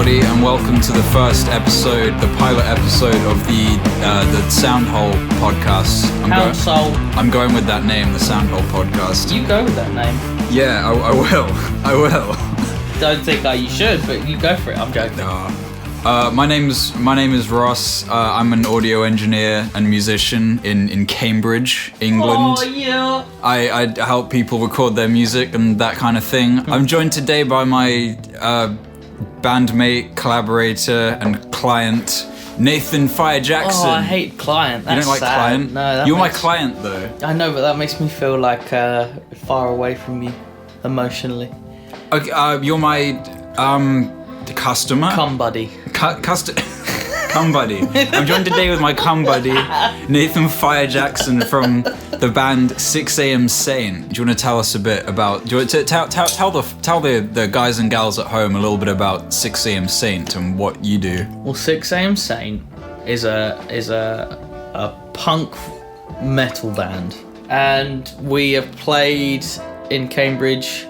everybody, and welcome to the first episode, the pilot episode of the Soundhole podcast. I'm going with that name, the Soundhole podcast. You go with that name. Yeah, I will. Don't think you should, but you go for it. I'm joking. My name is Ross. I'm an audio engineer and musician in Cambridge, England. Oh yeah. I help people record their music and that kind of thing. I'm joined today by my bandmate, collaborator, and client, Nathan Fire Jackson. Oh, I hate client. That's you don't like sad. client? No, you're my client though. I know, but that makes me feel like far away from you emotionally. Okay, you're my customer. Cum buddy. Cum buddy. I'm joined today with my cum buddy, Nathan Fire Jackson from the band 6am Sane. Do you want to tell us a bit about? Do you want to tell the guys and gals at home a little bit about 6am Saint and what you do? Well, 6am Saint is a punk metal band, and we have played in Cambridge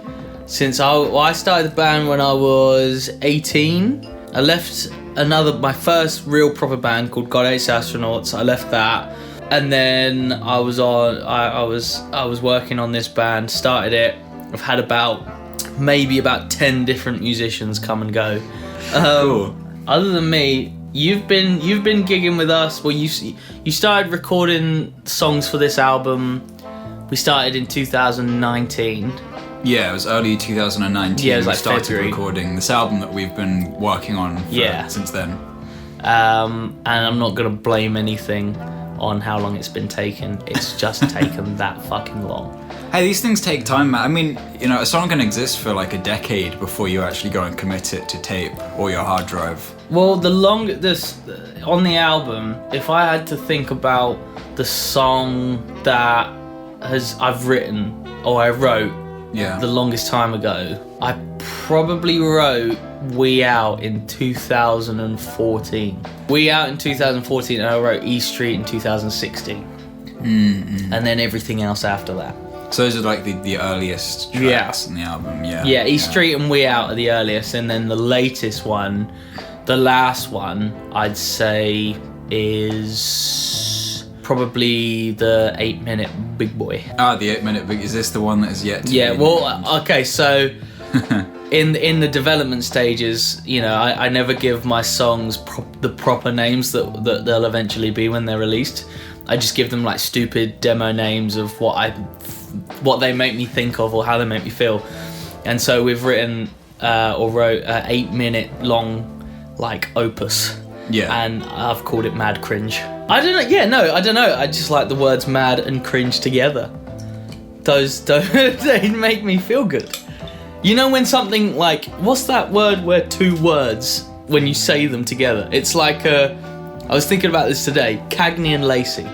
since I started the band when I was 18. I left my first real proper band called God Hates Astronauts. I left that, and then I was working on this band, started it. I've had about 10 different musicians come and go. Cool. Other than me, you've been gigging with us. Well, you started recording songs for this album. We started in 2019. Yeah, it was early 2019. Yeah, it was like we started February. recording this album that we've been working on since then. And I'm not gonna blame anything on how long it's been taken. It's just taken that fucking long. Hey, these things take time, man. I mean, a song can exist for like a decade before you actually go and commit it to tape or your hard drive. Well, on the album, if I had to think about the song that I've written or I wrote the longest time ago, I probably wrote We Out in 2014. We Out in 2014, and I wrote E Street in 2016. And then everything else after that. So those are like the earliest tracks in the album, Yeah, E Street and We Out are the earliest, and then the latest one, the last one, I'd say is probably the 8-minute Big Boy. Ah, the 8-minute Big. Is this the one that is yet to be okay, so in the development stages, I never give my songs the proper names that they'll eventually be when they're released. I just give them like stupid demo names of what they make me think of or how they make me feel. And so we've written or wrote an 8-minute long like opus. Yeah. And I've called it Mad Cringe. I don't know. Yeah, no, I don't know. I just like the words mad and cringe together. Those they make me feel good. You know when something like, what's that word where two words, when you say them together? It's like I was thinking about this today. Cagney and Lacey.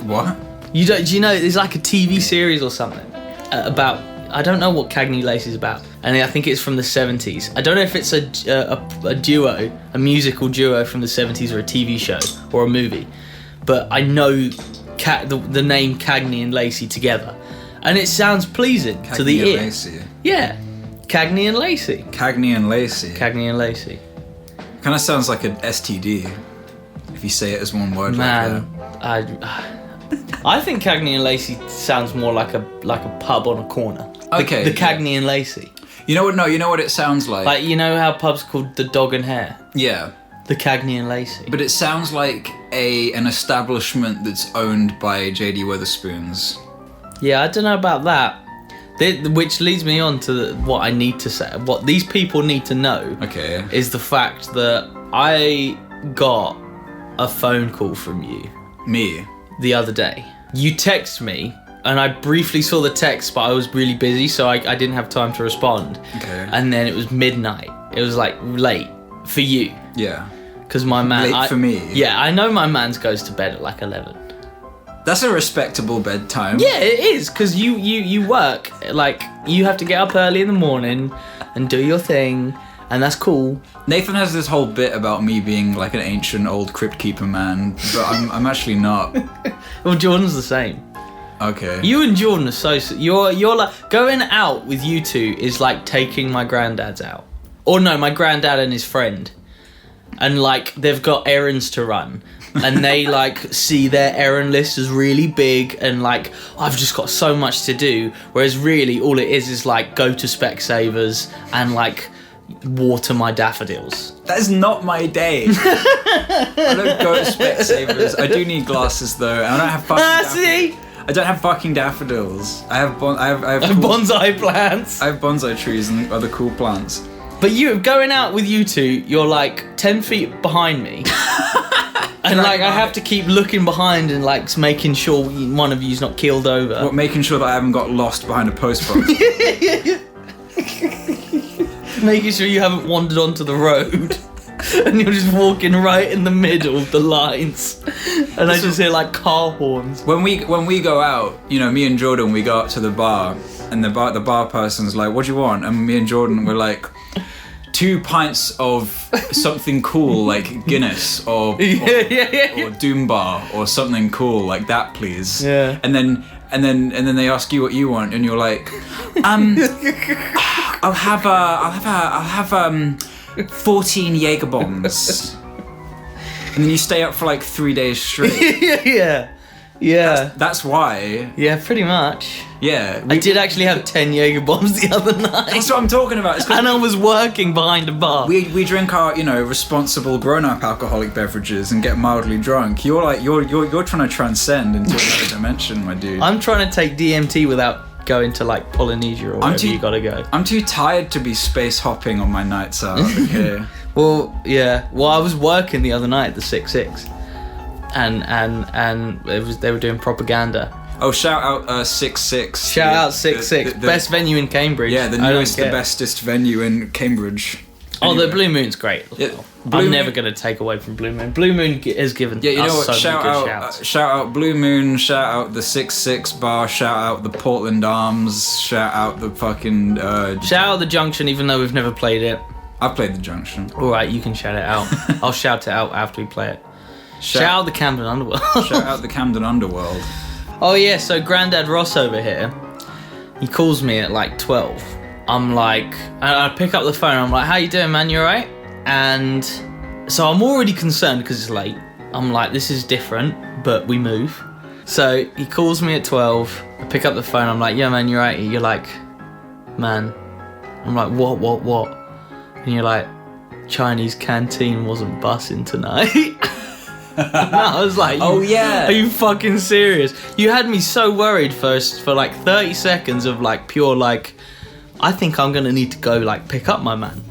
What? Do you know, there's like a TV series or something about, I don't know what Cagney Lacey's about. And I think it's from the 70s. I don't know if it's a duo, a musical duo from the 70s or a TV show or a movie. But I know the name Cagney and Lacey together. And it sounds pleasing to the ear. Lacey. Yeah. Cagney and Lacey. Cagney and Lacey. Cagney and Lacey. Kind of sounds like an STD if you say it as one word. Man, like that. I think Cagney and Lacey sounds more like a pub on a corner. Okay. The Cagney and Lacey. You know what? No, you know what it sounds like. Like, you know how pubs called the Dog and Hare? Yeah. The Cagney and Lacey. But it sounds like an establishment that's owned by J.D. Weatherspoons. Yeah, I don't know about that. Which leads me on to what I need to say. What these people need to know is the fact that I got a phone call from you. Me? The other day. You text me, and I briefly saw the text, but I was really busy, so I didn't have time to respond. Okay. And then it was midnight. It was like late for you. Yeah. Because my man... Late for me? Yeah, I know my man goes to bed at like 11. That's a respectable bedtime. Yeah, it is, because you work. Like, you have to get up early in the morning and do your thing, and that's cool. Nathan has this whole bit about me being like an ancient old crypt keeper man, but I'm actually not. Well, Jordan's the same. Okay. You and Jordan are so... You're like... Going out with you two is like taking my granddad's out. Or no, my granddad and his friend. And, like, they've got errands to run. And they, like, see their errand list as really big and, like, I've just got so much to do. Whereas really all it is, like, go to Specsavers and, like, water my daffodils. That is not my day. I don't go to Specsavers. I do need glasses, though. And I don't have fucking See? I don't have fucking daffodils. I have Bonsai plants. I have bonsai trees and other cool plants. But you going out with you two, you're like 10 feet behind me. And like I have to keep looking behind and like making sure one of you's not keeled over. What, making sure that I haven't got lost behind a post box? Making sure you haven't wandered onto the road. And you're just walking right in the middle of the lines. And I just hear like car horns. When we go out, you know, me and Jordan, we go up to the bar, and the bar person's like, "What do you want?" And me and Jordan were like, 2 pints of something cool like Guinness or Doom Bar or something cool like that, please. Yeah. And then they ask you what you want, and you're like, I'll have 14 Jaeger bombs. And then you stay up for like 3 days straight. Yeah. That's why. Yeah, pretty much. Yeah. I did actually have 10 Jaeger bombs the other night. That's what I'm talking about. It's and I was working behind a bar. We drink our, you know, responsible grown-up alcoholic beverages and get mildly drunk. You're like you're trying to transcend into another dimension, my dude. I'm trying to take DMT without going to like Polynesia or wherever you gotta go. I'm too tired to be space hopping on my nights out here. Well, yeah. Well, I was working the other night at the 6-6. And they were doing propaganda. Oh, shout out 6-6. Shout out 6-6. Best venue in Cambridge. Yeah, the newest, the bestest venue in Cambridge. Oh, the Blue Moon's great. Yeah, I'm never going to take away from Blue Moon. Blue Moon has given us so many good shouts. Shout out Blue Moon, shout out the 6-6 bar, shout out the Portland Arms, shout out the fucking... shout out the Junction, even though we've never played it. I've played the Junction. Alright, you can shout it out. I'll shout it out after we play it. Shout out the Camden Underworld. Shout out the Camden Underworld. Oh yeah, so Grandad Ross over here, he calls me at like 12. I'm like, and I pick up the phone, I'm like, how you doing, man, you alright? And so I'm already concerned because it's late. I'm like, this is different, but we move. So he calls me at 12, I pick up the phone, I'm like, yeah man, you alright? You're like, man. I'm like, what? And you're like, Chinese canteen wasn't bussing tonight. And I was like, oh yeah, are you fucking serious? You had me so worried first for like 30 seconds of like pure like, I think I'm gonna need to go like pick up my man.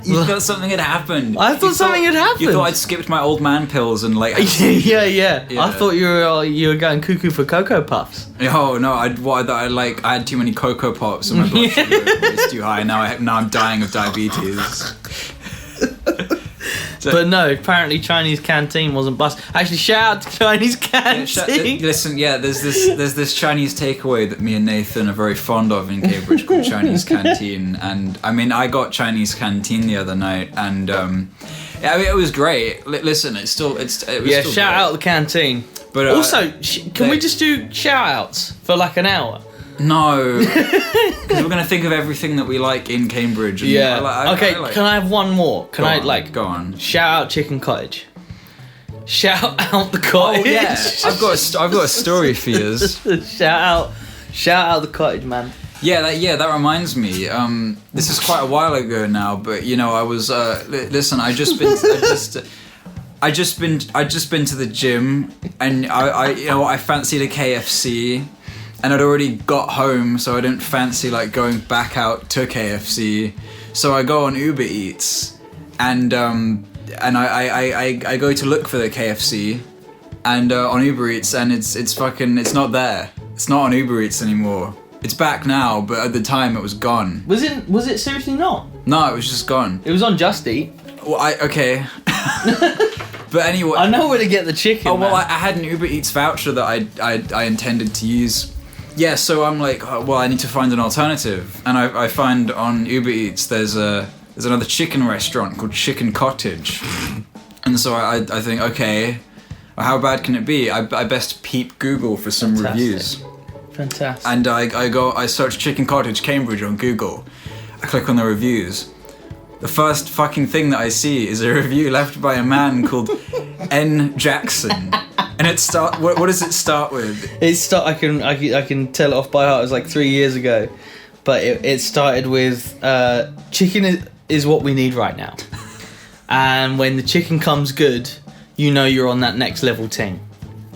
You thought something had happened. I thought something had happened. You thought I'd skipped my old man pills and like. Yeah. I thought you were going cuckoo for Cocoa Puffs. Oh no, I had too many Cocoa Pops and my blood sugar was too high. Now I'm dying of diabetes. But no, apparently Chinese canteen wasn't bust. Actually, shout out to Chinese canteen. Listen, there's this Chinese takeaway that me and Nathan are very fond of in Cambridge called Chinese canteen, and I mean I got Chinese canteen the other night, and it was great. Listen, it was still shout great. out the canteen. But also, can we just do shout outs for like an hour? No, because we're gonna think of everything that we like in Cambridge. And yeah. Can I have one more? Go on. Shout out Chicken Cottage. Shout out the cottage. Oh yeah, I've got a story for you. Shout out the cottage, man. Yeah, that reminds me. This is quite a while ago now, but you know, I was listen. I just been to the gym, and I fancied a KFC. And I'd already got home, so I didn't fancy like going back out to KFC. So I go on Uber Eats, and I go to look for the KFC, and on Uber Eats, and it's not there. It's not on Uber Eats anymore. It's back now, but at the time it was gone. Was it seriously not? No, it was just gone. It was on Just Eat. Well, okay. But anyway, I know where to get the chicken. Oh well, man. I had an Uber Eats voucher that I intended to use. Yeah, so I'm like, I need to find an alternative, and I find on Uber Eats there's another chicken restaurant called Chicken Cottage, and so I think, okay, how bad can it be? I best peep Google for some reviews. Fantastic. And I search Chicken Cottage Cambridge on Google, I click on the reviews. The first fucking thing that I see is a review left by a man called N. Jackson. And what does it start with? I can tell it off by heart. It was like 3 years ago. But it started with, chicken is what we need right now. And when the chicken comes good, you know you're on that next level ting.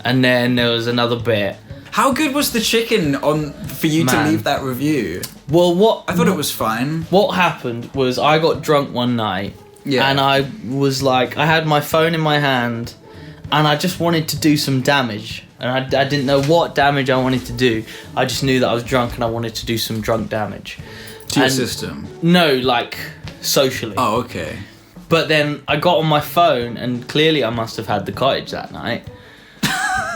And then there was another bit. How good was the chicken for you to leave that review? Well, I thought it was fine. What happened was I got drunk one night, and I was like, I had my phone in my hand, and I just wanted to do some damage. And I didn't know what damage I wanted to do. I just knew that I was drunk and I wanted to do some drunk damage. To your system? No, like, socially. Oh, okay. But then I got on my phone, and clearly I must have had the cottage that night.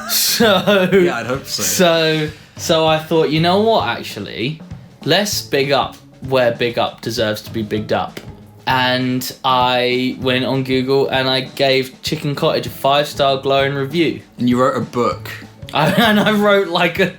So yeah, I'd hope so. So I thought, you know what, actually, let's big up where big up deserves to be bigged up. And I went on Google and I gave Chicken Cottage a 5-star glowing review. And you wrote a book. I wrote like a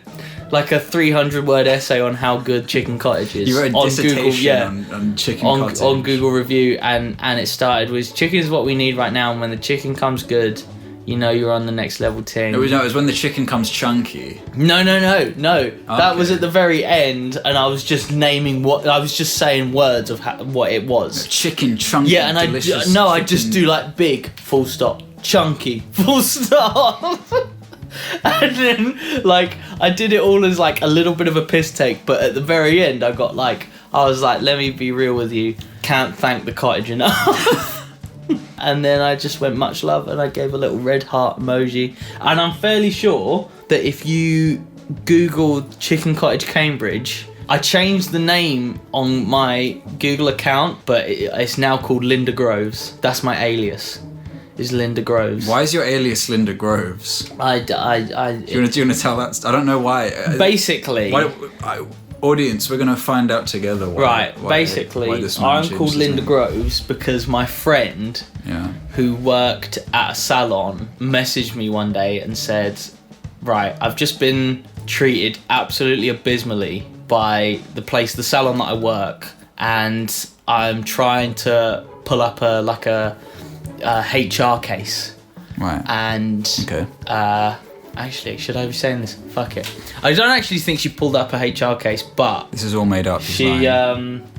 300-word essay on how good Chicken Cottage is. You wrote a on dissertation Google, on Chicken Cottage. On Google review, and it started with, chicken is what we need right now, and when the chicken comes good, you know you're on the next level ting. It was when the chicken comes chunky. No. That was at the very end, and I was just saying words of what it was. Chicken chunky. Yeah, and I just do like big, full stop, chunky, full stop. And then like I did it all as like a little bit of a piss take, but at the very end I was like, let me be real with you, can't thank the cottage enough. And then I just went much love, and I gave a little red heart emoji. And I'm fairly sure that if you Google Chicken Cottage Cambridge, I changed the name on my Google account, but it's now called Linda Groves. That's my alias, is Linda Groves. Why is your alias Linda Groves? Do you want to tell that? I don't know why. Basically. Audience, we're going to find out together why. Basically, I'm called Linda Groves because my friend who worked at a salon messaged me one day and said, right, I've just been treated absolutely abysmally by the salon that I work, and I'm trying to pull up a HR case. Right. And actually, should I be saying this? Fuck it. I don't actually think she pulled up a HR case, but this is all made up. She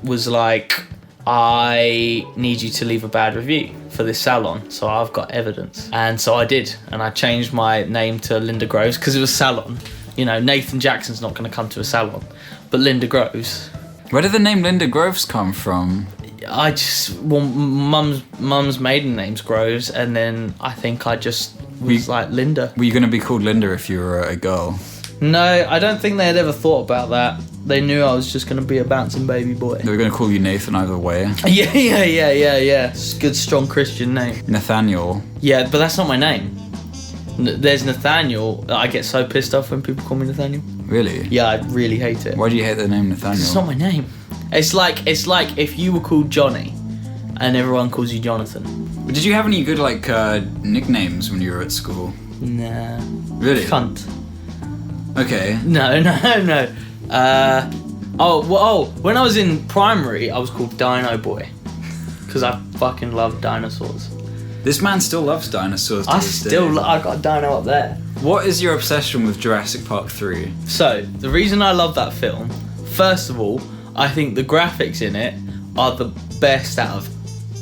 was like, I need you to leave a bad review for this salon, so I've got evidence. And so I did, and I changed my name to Linda Groves because it was salon. You know, Nathan Jackson's not going to come to a salon, but Linda Groves. Where did the name Linda Groves come from? Mum's maiden name's Groves, and then I think I just was like Linda. Were you going to be called Linda if you were a girl? No, I don't think they had ever thought about that. They knew I was just going to be a bouncing baby boy. They were going to call you Nathan either way. Yeah. It's a good, strong Christian name. Nathaniel. Yeah, but that's not my name. There's Nathaniel. I get so pissed off when people call me Nathaniel. Really? Yeah, I really hate it. Why do you hate the name Nathaniel? It's not my name. It's like if you were called Johnny and everyone calls you Jonathan. Did you have any good nicknames when you were at school? Nah. Really? Cunt. Okay. No. When I was in primary, I was called Dino Boy because I fucking love dinosaurs. This man still loves dinosaurs to this day. I got a dino up there. What is your obsession with Jurassic Park 3? So, the reason I love that film, first of all, I think the graphics in it are the best out of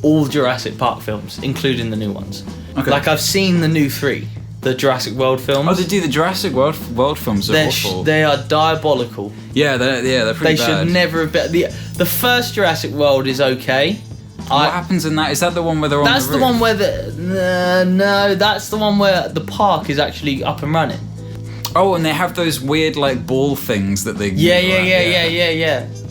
all Jurassic Park films, including the new ones. Okay. Like, I've seen the new 3, the Jurassic World films. Oh, they do the Jurassic World films are awful. They are diabolical. Yeah, they're pretty bad. They should never have been... The first Jurassic World is okay. What happens in that? Is that the one where they're on the roof? That's the one where no, that's the one where the park is actually up and running. Oh, and they have those weird ball things that they... Yeah.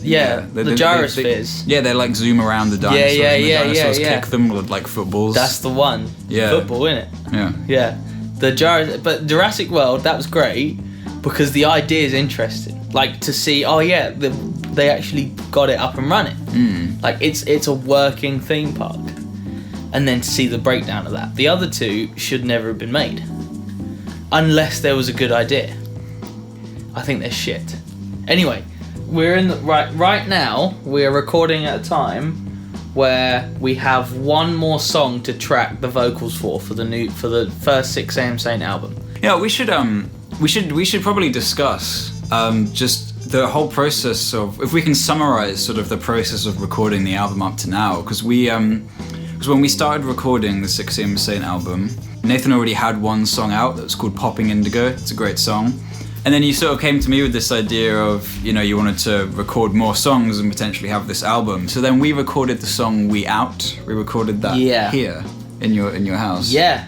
The gyrospheres. They zoom around the dinosaurs. And the dinosaurs kick them with footballs. That's the one. Yeah. Football, innit? Yeah. Yeah. But Jurassic World, that was great because the idea is interesting. To see, they actually got it up and running. It's a working theme park. And then to see the breakdown of that. The other two should never have been made. Unless there was a good idea. I think they're shit. Anyway, we're in the, right now. We're recording at a time where we have one more song to track the vocals for the first 6 AM Saint album. Yeah, we should probably discuss just the whole process of, if we can summarize sort of the process of recording the album up to now, because when we started recording the 6 AM Saint album, Nathan already had one song out that was called Popping Indigo. It's a great song. And then you sort of came to me with this idea of, you wanted to record more songs and potentially have this album. So then we recorded the song We Out. We recorded that here in your house. Yeah.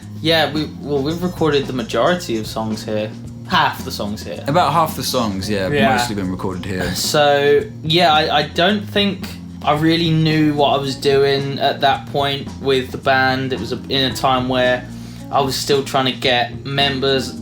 We've recorded the majority of songs here. Half the songs here. About half the songs, mostly been recorded here. So, I don't think I really knew what I was doing at that point with the band. It was in a time where I was still trying to get members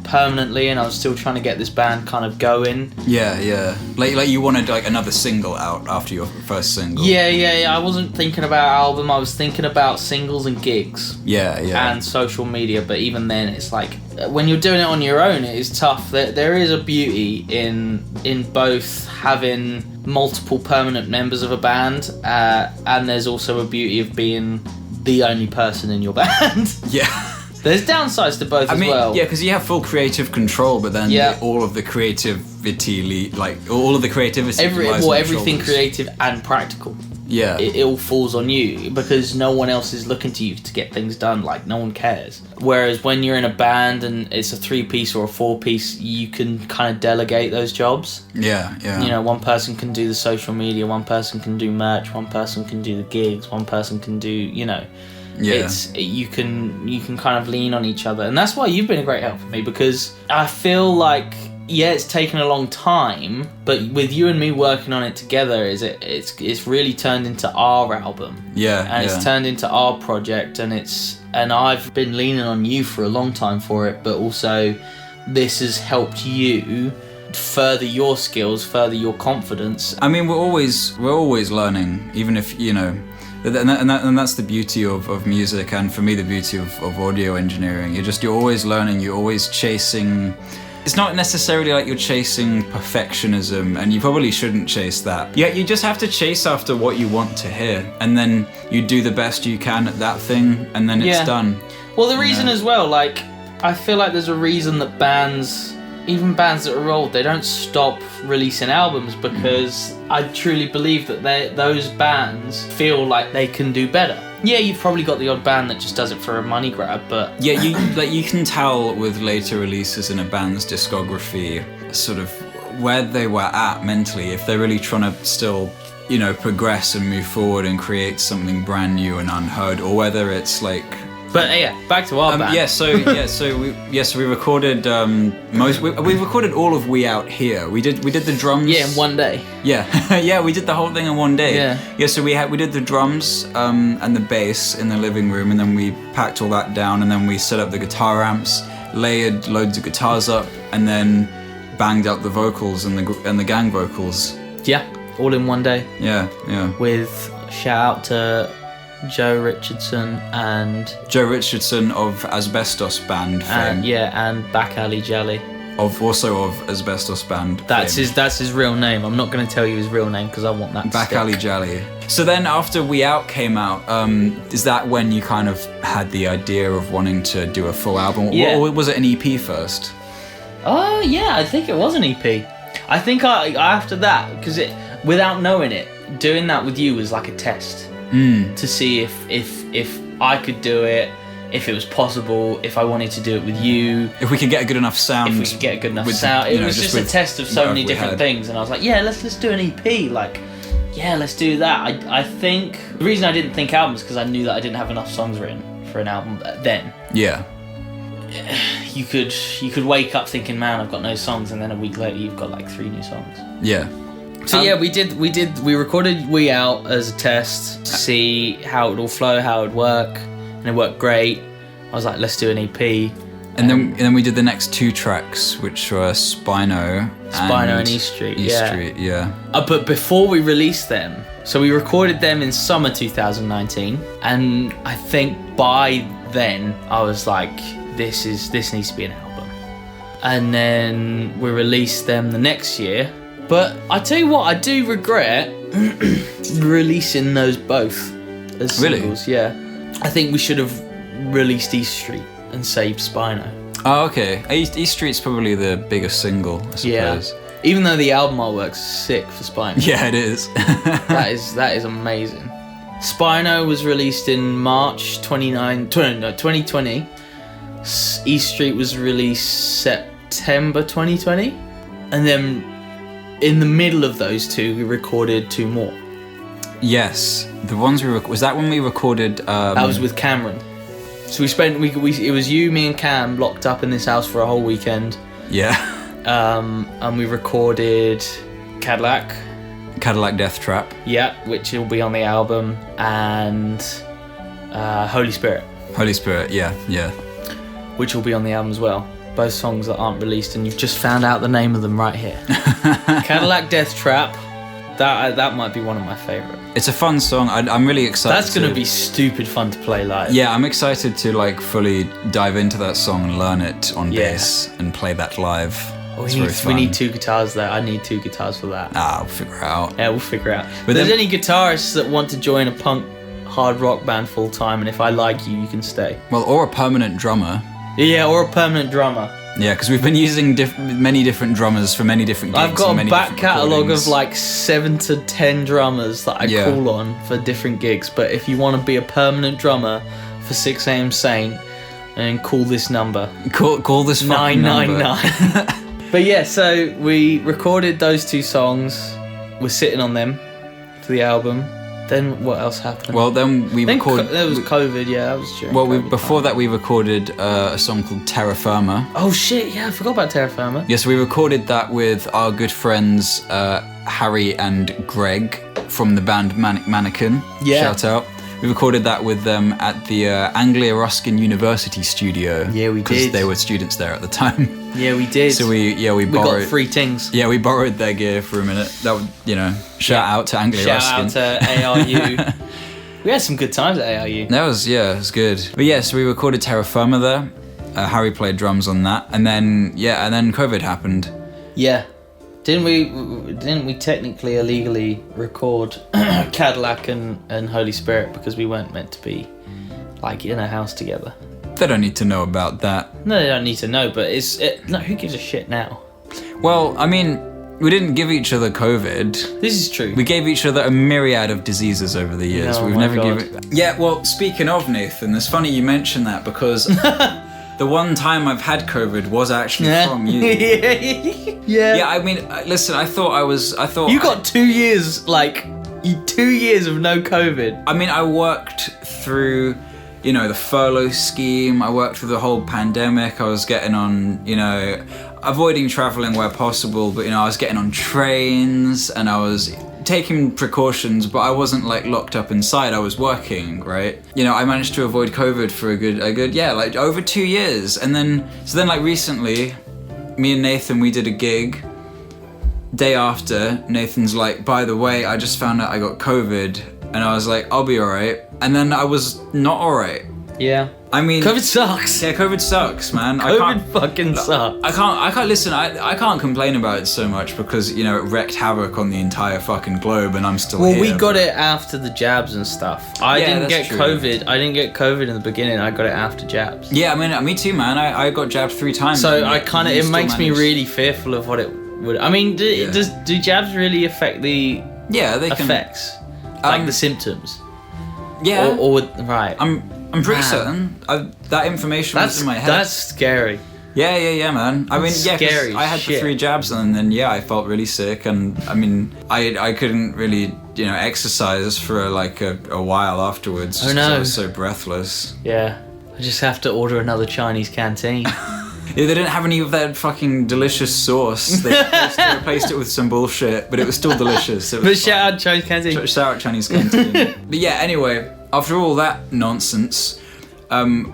permanently, and I was still trying to get this band kind of going. Yeah. Like you wanted like another single out after your first single. Yeah. I wasn't thinking about album. I was thinking about singles and gigs. Yeah. And social media. But even then, it's like when you're doing it on your own, it is tough. There is a beauty in both having multiple permanent members of a band, and there's also a beauty of being the only person in your band. Yeah. There's downsides to both as well. Yeah, because you have full creative control, but then all of the creativity, everything creative and practical. Yeah. It all falls on you because no one else is looking to you to get things done. Like, no one cares. Whereas when you're in a band and it's a 3-piece or a 4-piece, you can kind of delegate those jobs. Yeah. One person can do the social media, one person can do merch, one person can do the gigs, one person can do, you can kind of lean on each other. And that's why you've been a great help for me, because I feel like, it's taken a long time, but with you and me working on it together, it's really turned into our album. It's turned into our project, and I've been leaning on you for a long time for it, but also this has helped you further your skills, further your confidence. I mean, we're always learning, even if and that's the beauty of music, and for me the beauty of audio engineering. You're always learning, you're always chasing. It's not necessarily like you're chasing perfectionism, and you probably shouldn't chase that. Yeah, you just have to chase after what you want to hear, and then you do the best you can at that thing, and then it's done. Well, the reason as well, like, I feel like there's a reason that bands, even bands that are old, they don't stop releasing albums, because I truly believe that those bands feel like they can do better. Yeah, you've probably got the odd band that just does it for a money grab, but yeah, you can tell with later releases in a band's discography sort of where they were at mentally, if they're really trying to still, progress and move forward and create something brand new and unheard, or whether it's like. But back to our band. So we recorded we recorded all of We Out here. We did the drums. Yeah, in one day. Yeah, we did the whole thing in one day. Yeah. So we did the drums and the bass in the living room, and then we packed all that down, and then we set up the guitar amps, layered loads of guitars up, and then banged out the vocals and the gang vocals. Yeah, all in one day. Yeah. With shout out to Joe Richardson of Asbestos Band fame. And Back Alley Jelly. Of Asbestos Band. That's his real name. I'm not going to tell you his real name because I want that. Back Alley Jelly. So then, after We Out came out, is that when you kind of had the idea of wanting to do a full album, or was it an EP first? Oh yeah, I think it was an EP. I think I after that, because without knowing it, doing that with you was like a test. To see if I could do it, if it was possible, if I wanted to do it with you, if we could get a good enough sound. It was just a test of so many different things, and I was like, let's do an EP. Like, let's do that. I think the reason I didn't think albums because I knew that I didn't have enough songs written for an album then. Yeah. You could wake up thinking, man, I've got no songs, and then a week later you've got like 3 new songs. Yeah. So we recorded We Out as a test to see how it would all flow, how it would work, and it worked great. I was like, let's do an EP. And then we did the next 2 tracks, which were Spino and East Street. But before we released them, so we recorded them in summer 2019, and I think by then I was like, this needs to be an album. And then we released them the next year. But I tell you what, I do regret releasing those both as Really? singles. Yeah, I think we should have released East Street and saved Spino. Oh, okay. East Street's probably the biggest single, I suppose. Even though the album artwork's sick for Spino. Yeah, it is. that is amazing. Spino was released in March 2020. East Street was released September 2020. And then in the middle of those two, we recorded two more. Yes, the ones was that when we recorded? That was with Cameron. So we spent it was you, me, and Cam locked up in this house for a whole weekend. Yeah. And we recorded Cadillac Death Trap. Yeah, which will be on the album, and Holy Spirit. Holy Spirit, yeah. Which will be on the album as well. Both songs that aren't released, and you've just found out the name of them right here. Cadillac Death Trap. That might be one of my favourite. It's a fun song. I'm really excited. That's going to be stupid fun to play live. Yeah, I'm excited to like fully dive into that song and learn it on bass and play that live. We need two guitars there. I need two guitars for that. We'll figure it out. Yeah, we'll figure it out. But if there's any guitarists that want to join a punk hard rock band full time, and if I like you, you can stay. Well, or a permanent drummer. Yeah, or a permanent drummer. Yeah, because we've been using many different drummers for many different gigs. I've got and a many back different catalogue recordings. of like 7 to 10 drummers that I call on for different gigs. But if you want to be a permanent drummer for 6 AM Saint, and call this number. Call this fucking 999. number. But yeah, so we recorded those two songs. We're sitting on them for the album. Then what else happened? Well, then we recorded. There was COVID. Yeah, that was during. Well, time. before that we recorded a song called Terra Firma. Oh shit! Yeah, I forgot about Terra Firma. Yes, we recorded that with our good friends Harry and Greg from the band Manic Mannequin. Yeah. Shout out. We recorded that with them at the Anglia Ruskin University studio. Yeah, we did. Because they were students there at the time. Yeah, we did. So we borrowed. got free things. Yeah, we borrowed their gear for a minute. That would, shout out to Anglia Ruskin. Shout out to ARU. We had some good times at ARU. It was good. But yeah, so we recorded Terra Firma there. Harry played drums on that, and then COVID happened. Yeah. Didn't we technically illegally record Cadillac and Holy Spirit because we weren't meant to be like in a house together? They don't need to know about that. No, they don't need to know, but no, who gives a shit now? Well, I mean, we didn't give each other COVID. This is true. We gave each other a myriad of diseases over the years. Oh We've my never God. given. Yeah, well, speaking of Nathan, it's funny you mention that because the one time I've had COVID was actually from you. Yeah. Yeah, I mean, listen, I thought You got 2 years, 2 years of no COVID. I mean, I worked through, the furlough scheme. I worked through the whole pandemic. I was getting on, avoiding traveling where possible, but, I was getting on trains and I was taking precautions, but I wasn't locked up inside. I was working, right? I managed to avoid COVID for a good, over 2 years. And then recently, me and Nathan, we did a gig. Day after, Nathan's like, by the way, I just found out I got COVID. And I was like, I'll be alright. And then I was not alright. Yeah. I mean, COVID sucks. Yeah, COVID sucks, man. COVID fucking sucks. I can't listen. I can't complain about it so much because it wrecked havoc on the entire fucking globe, and I'm still here. Well, we got it after the jabs and stuff. I didn't get true. COVID. I didn't get COVID in the beginning. I got it after jabs. Yeah, I mean, me too, man. I got jabbed 3 times. So it makes me really fearful of what it would. I mean, do jabs really affect the they effects, the symptoms? Yeah. Or right. I'm pretty certain. That information was in my head. That's scary. Yeah, man. I mean, scary. I had the 3 jabs, and then I felt really sick, and I mean, I couldn't really exercise for a while afterwards. Oh no. I was so breathless. Yeah. I just have to order another Chinese canteen. They didn't have any of that fucking delicious sauce. They replaced it with some bullshit, but it was still delicious. It was But shout out Chinese canteen. Shout out Chinese canteen. But yeah, anyway, after all that nonsense,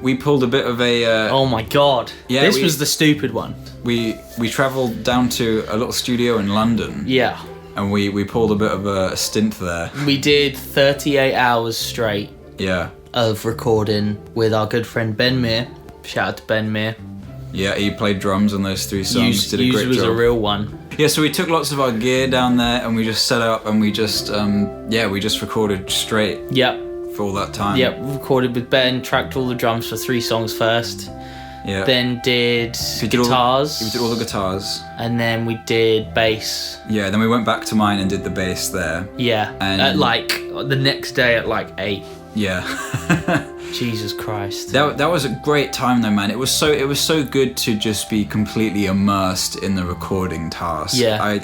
we pulled a bit of a. Oh my god! Yeah, this was the stupid one. We travelled down to a little studio in London. Yeah. And we pulled a bit of a stint there. We did 38 hours straight. Yeah. Of recording with our good friend Ben Meir. Shout out to Ben Meir. Yeah, he played drums on those 3 songs. Did a great was job. a real one. Yeah, so we took lots of our gear down there and we just set up and we just recorded straight Yep. for all that time. Yep, recorded with Ben, tracked all the drums for 3 songs first. Yeah. Then did we guitars. We did all the guitars. And then we did bass. Yeah, then we went back to mine and did the bass there. Yeah, And- at like the next day at like 8. Yeah. Jesus Christ. That was a great time though, man. It was so good to just be completely immersed in the recording task. Yeah. I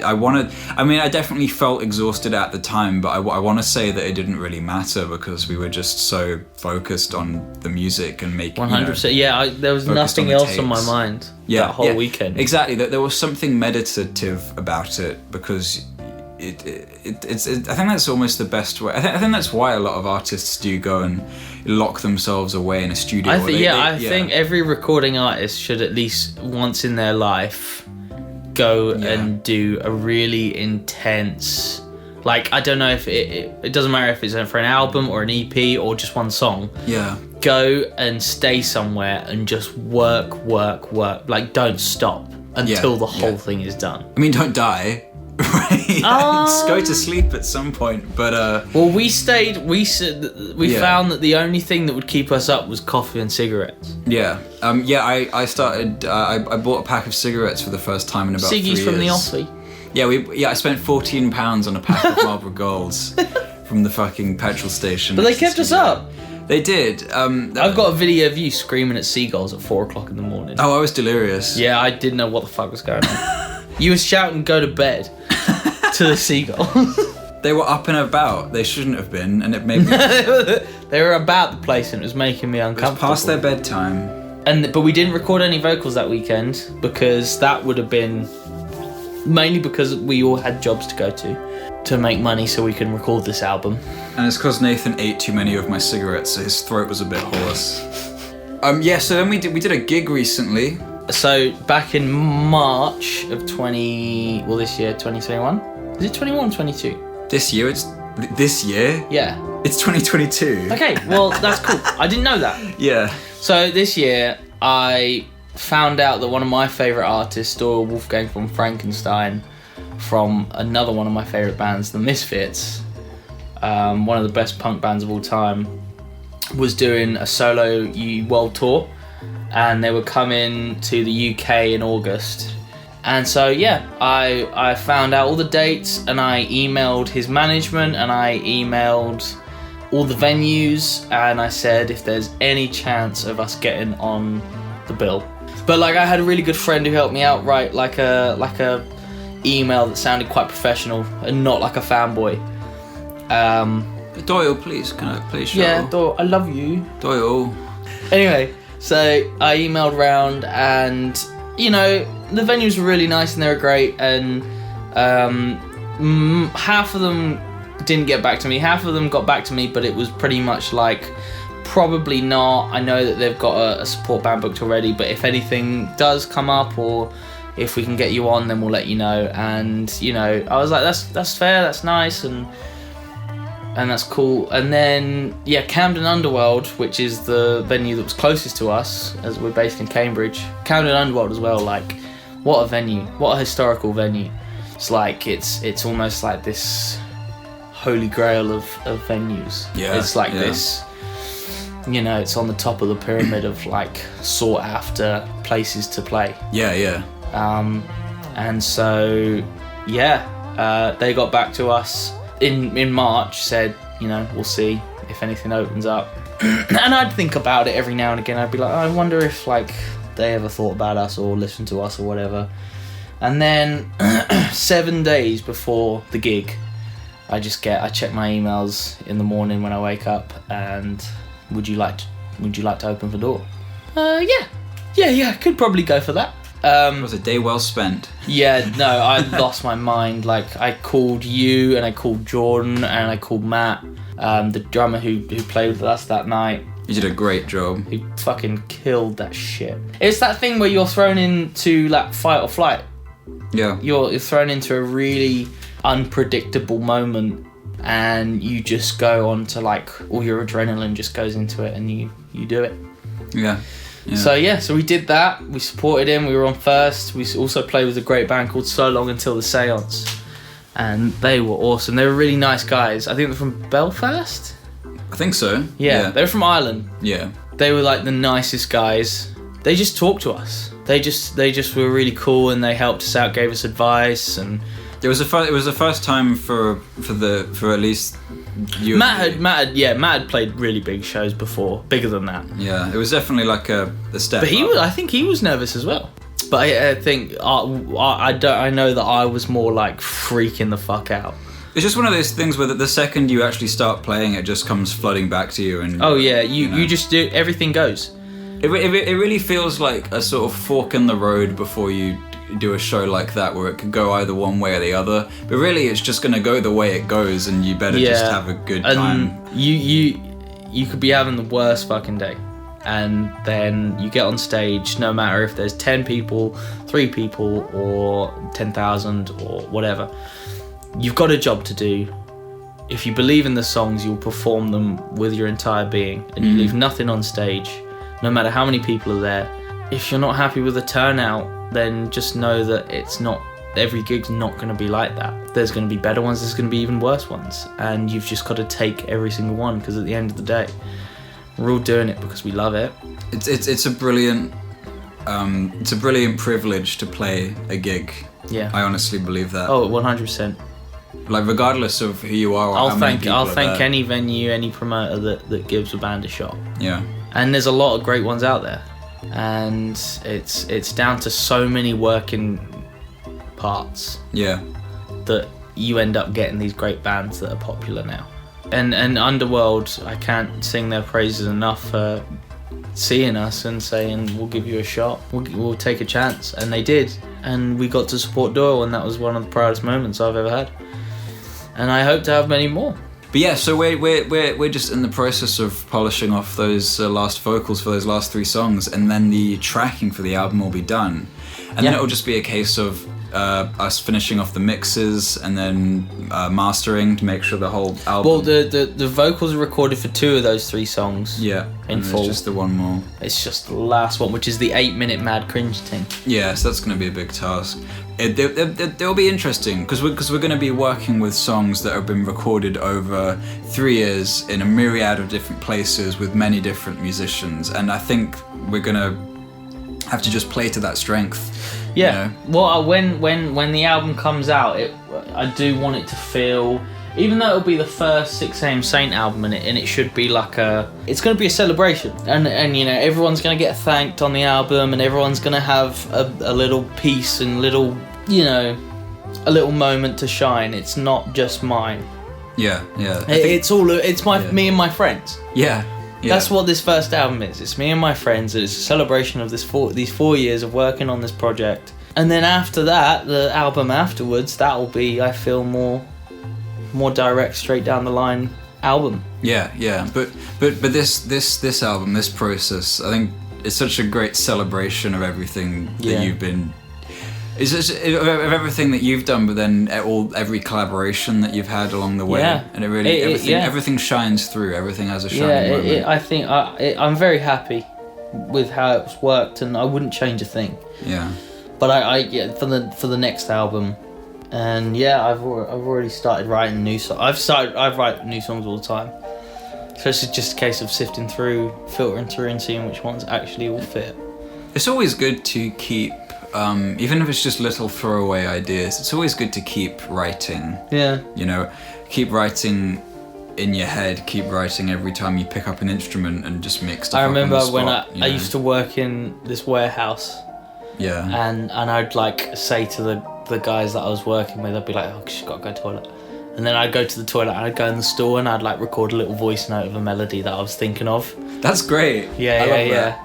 definitely felt exhausted at the time, but I want to say that it didn't really matter because we were just so focused on the music and making 100%. Yeah, there was focused on nothing the else on my tapes. mind that whole weekend. Exactly. There was something meditative about it because it's I think that's almost the best way. I think that's why a lot of artists do go and lock themselves away in a studio. I think every recording artist should at least once in their life go and do a really intense, like, I don't know if it doesn't matter if it's for an album or an EP or just one song. Yeah. Go and stay somewhere and just work. Like, don't stop until the whole thing is done. I mean, don't die. Right? Just go to sleep at some point, but well, we stayed. We found that the only thing that would keep us up was coffee and cigarettes. I started. I bought a pack of cigarettes for the first time in about 3 years. Ciggies from the Offie. I spent £14 on a pack of Marlboro Golds from the fucking petrol station. But they kept us up. They did. I've got a video of you screaming at seagulls at 4 o'clock in the morning. Oh, I was delirious. Yeah, I didn't know what the fuck was going on. You were shouting, "Go to bed," to the seagulls. They were up and about. They shouldn't have been, and it made me. They were about the place, and it was making me uncomfortable. It was past their bedtime. But we didn't record any vocals that weekend because that would have been mainly because we all had jobs to go to make money so we can record this album. And it's because Nathan ate too many of my cigarettes, so his throat was a bit hoarse. So then we did a gig recently. So back in March of this year, 2021. Is it 21, 22? This year? Yeah. It's 2022. Okay, well, that's cool. I didn't know that. Yeah. So this year, I found out that one of my favourite artists, Doyle Wolfgang from Frankenstein, from another one of my favourite bands, The Misfits, one of the best punk bands of all time, was doing a solo world tour, and they were coming to the UK in August. And so I found out all the dates, and I emailed his management, and I emailed all the venues, and I said if there's any chance of us getting on the bill. But like, I had a really good friend who helped me out, write like a email that sounded quite professional and not like a fanboy. Doyle, please, can I please show? Yeah, Doyle, I love you. Doyle. Anyway, so I emailed round, and the venues were really nice and they were great, and half of them didn't get back to me, half of them got back to me, but it was pretty much like, probably not. I know that they've got a support band booked already, but if anything does come up, or if we can get you on, then we'll let you know. And I was like, that's fair, that's nice, and that's cool. And then Camden Underworld, which is the venue that was closest to us, as we're based in Cambridge. Camden Underworld as well, like, what a venue, what a historical venue. It's like, it's almost like this holy grail of venues. Yeah, it's like this, it's on the top of the pyramid of like sought after places to play. Yeah. And so they got back to us in March, said, we'll see if anything opens up. And I'd think about it every now and again. I'd be like, I wonder if like they ever thought about us or listened to us or whatever. And then 7 days before the gig, I check my emails in the morning when I wake up, and would you like to open the door? Yeah, could probably go for that. It was a day well spent. Yeah, no, I lost my mind. Like, I called you, and I called Jordan, and I called Matt, the drummer who played with us that night. You did a great job. He fucking killed that shit. It's that thing where you're thrown into like fight or flight. Yeah. You're thrown into a really unpredictable moment, and you just go on to like, all your adrenaline just goes into it, and you do it. Yeah. So we did that. We supported him. We were on first. We also played with a great band called So Long Until the Seance, and they were awesome. They were really nice guys. I think they're from Belfast. I think so. Yeah, they were from Ireland. Yeah. They were like the nicest guys. They just talked to us. They just were really cool, and they helped us out, gave us advice, and it was the first time for at least you. Matt had played really big shows before, bigger than that. Yeah, it was definitely like a step. But I think he was nervous as well. But I think I know that I was more like freaking the fuck out. It's just one of those things where the second you actually start playing, it just comes flooding back to you. And you just do, everything goes. It really feels like a sort of fork in the road before you do a show like that, where it could go either one way or the other. But really, it's just going to go the way it goes, and you better just have a good time. You could be having the worst fucking day, and then you get on stage, no matter if there's 10 people, 3 people, or 10,000 or whatever. You've got a job to do. If you believe in the songs, you'll perform them with your entire being, and you leave nothing on stage, no matter how many people are there. If you're not happy with the turnout, then just know that every gig's not going to be like that. There's going to be better ones, there's going to be even worse ones, and you've just got to take every single one, because at the end of the day, we're all doing it because we love it. It's a brilliant privilege to play a gig. Yeah, I honestly believe that. Oh, 100%. Like, regardless of who you are, or how many people I'll are thank there. any venue, any promoter that gives a band a shot. Yeah. And there's a lot of great ones out there, and it's down to so many working parts. Yeah. That you end up getting these great bands that are popular now. And Underworld, I can't sing their praises enough for seeing us and saying, we'll give you a shot, we'll take a chance, and they did, and we got to support Doyle, and that was one of the proudest moments I've ever had, and I hope to have many more. But yeah, so we're just in the process of polishing off those last vocals for those last 3 songs, and then the tracking for the album will be done, and then it'll just be a case of us finishing off the mixes and then mastering to make sure the whole album. Well, the vocals are recorded for 2 of those 3 songs. Yeah, in full. It's just the one more. It's just the last one, which is the 8-minute Mad Cringe thing. Yeah, so that's going to be a big task. They'll be interesting because we're going to be working with songs that have been recorded over 3 years in a myriad of different places with many different musicians, and I think we're going to have to just play to that strength. Yeah. You know? Well, when the album comes out, I do want it to feel, even though it'll be the first 6am Saint album, and it should be like it's going to be a celebration, and you know, everyone's going to get thanked on the album, and everyone's going to have a little piece and little, you know, a little moment to shine. It's not just mine. Yeah. Me and my friends. Yeah. Yeah. That's what this first album is. It's me and my friends. It's a celebration of these 4 years of working on this project. And then after that, the album afterwards, that will be, I feel, more direct, straight down the line album. Yeah. But this album, this process, I think it's such a great celebration of everything that you've been. Is this, of everything that you've done, but then every collaboration that you've had along the way, and it really everything shines through. Everything has a shining moment. I think I'm very happy with how it's worked, and I wouldn't change a thing. Yeah. But for the next album, and I've already started writing new songs. I write new songs all the time. So it's just a case of sifting through, filtering through, and seeing which ones actually will fit. It's always good to keep. Even if it's just little throwaway ideas, it's always good to keep writing. Yeah. You know, keep writing in your head, keep writing every time you pick up an instrument and just make stuff I remember up on the when spot, I used to work in this warehouse. Yeah. And I'd like say to the guys that I was working with, I'd be like, oh, she's got to go to the toilet. And then I'd go to the toilet and I'd go in the store and I'd like record a little voice note of a melody that I was thinking of. That's great. Yeah.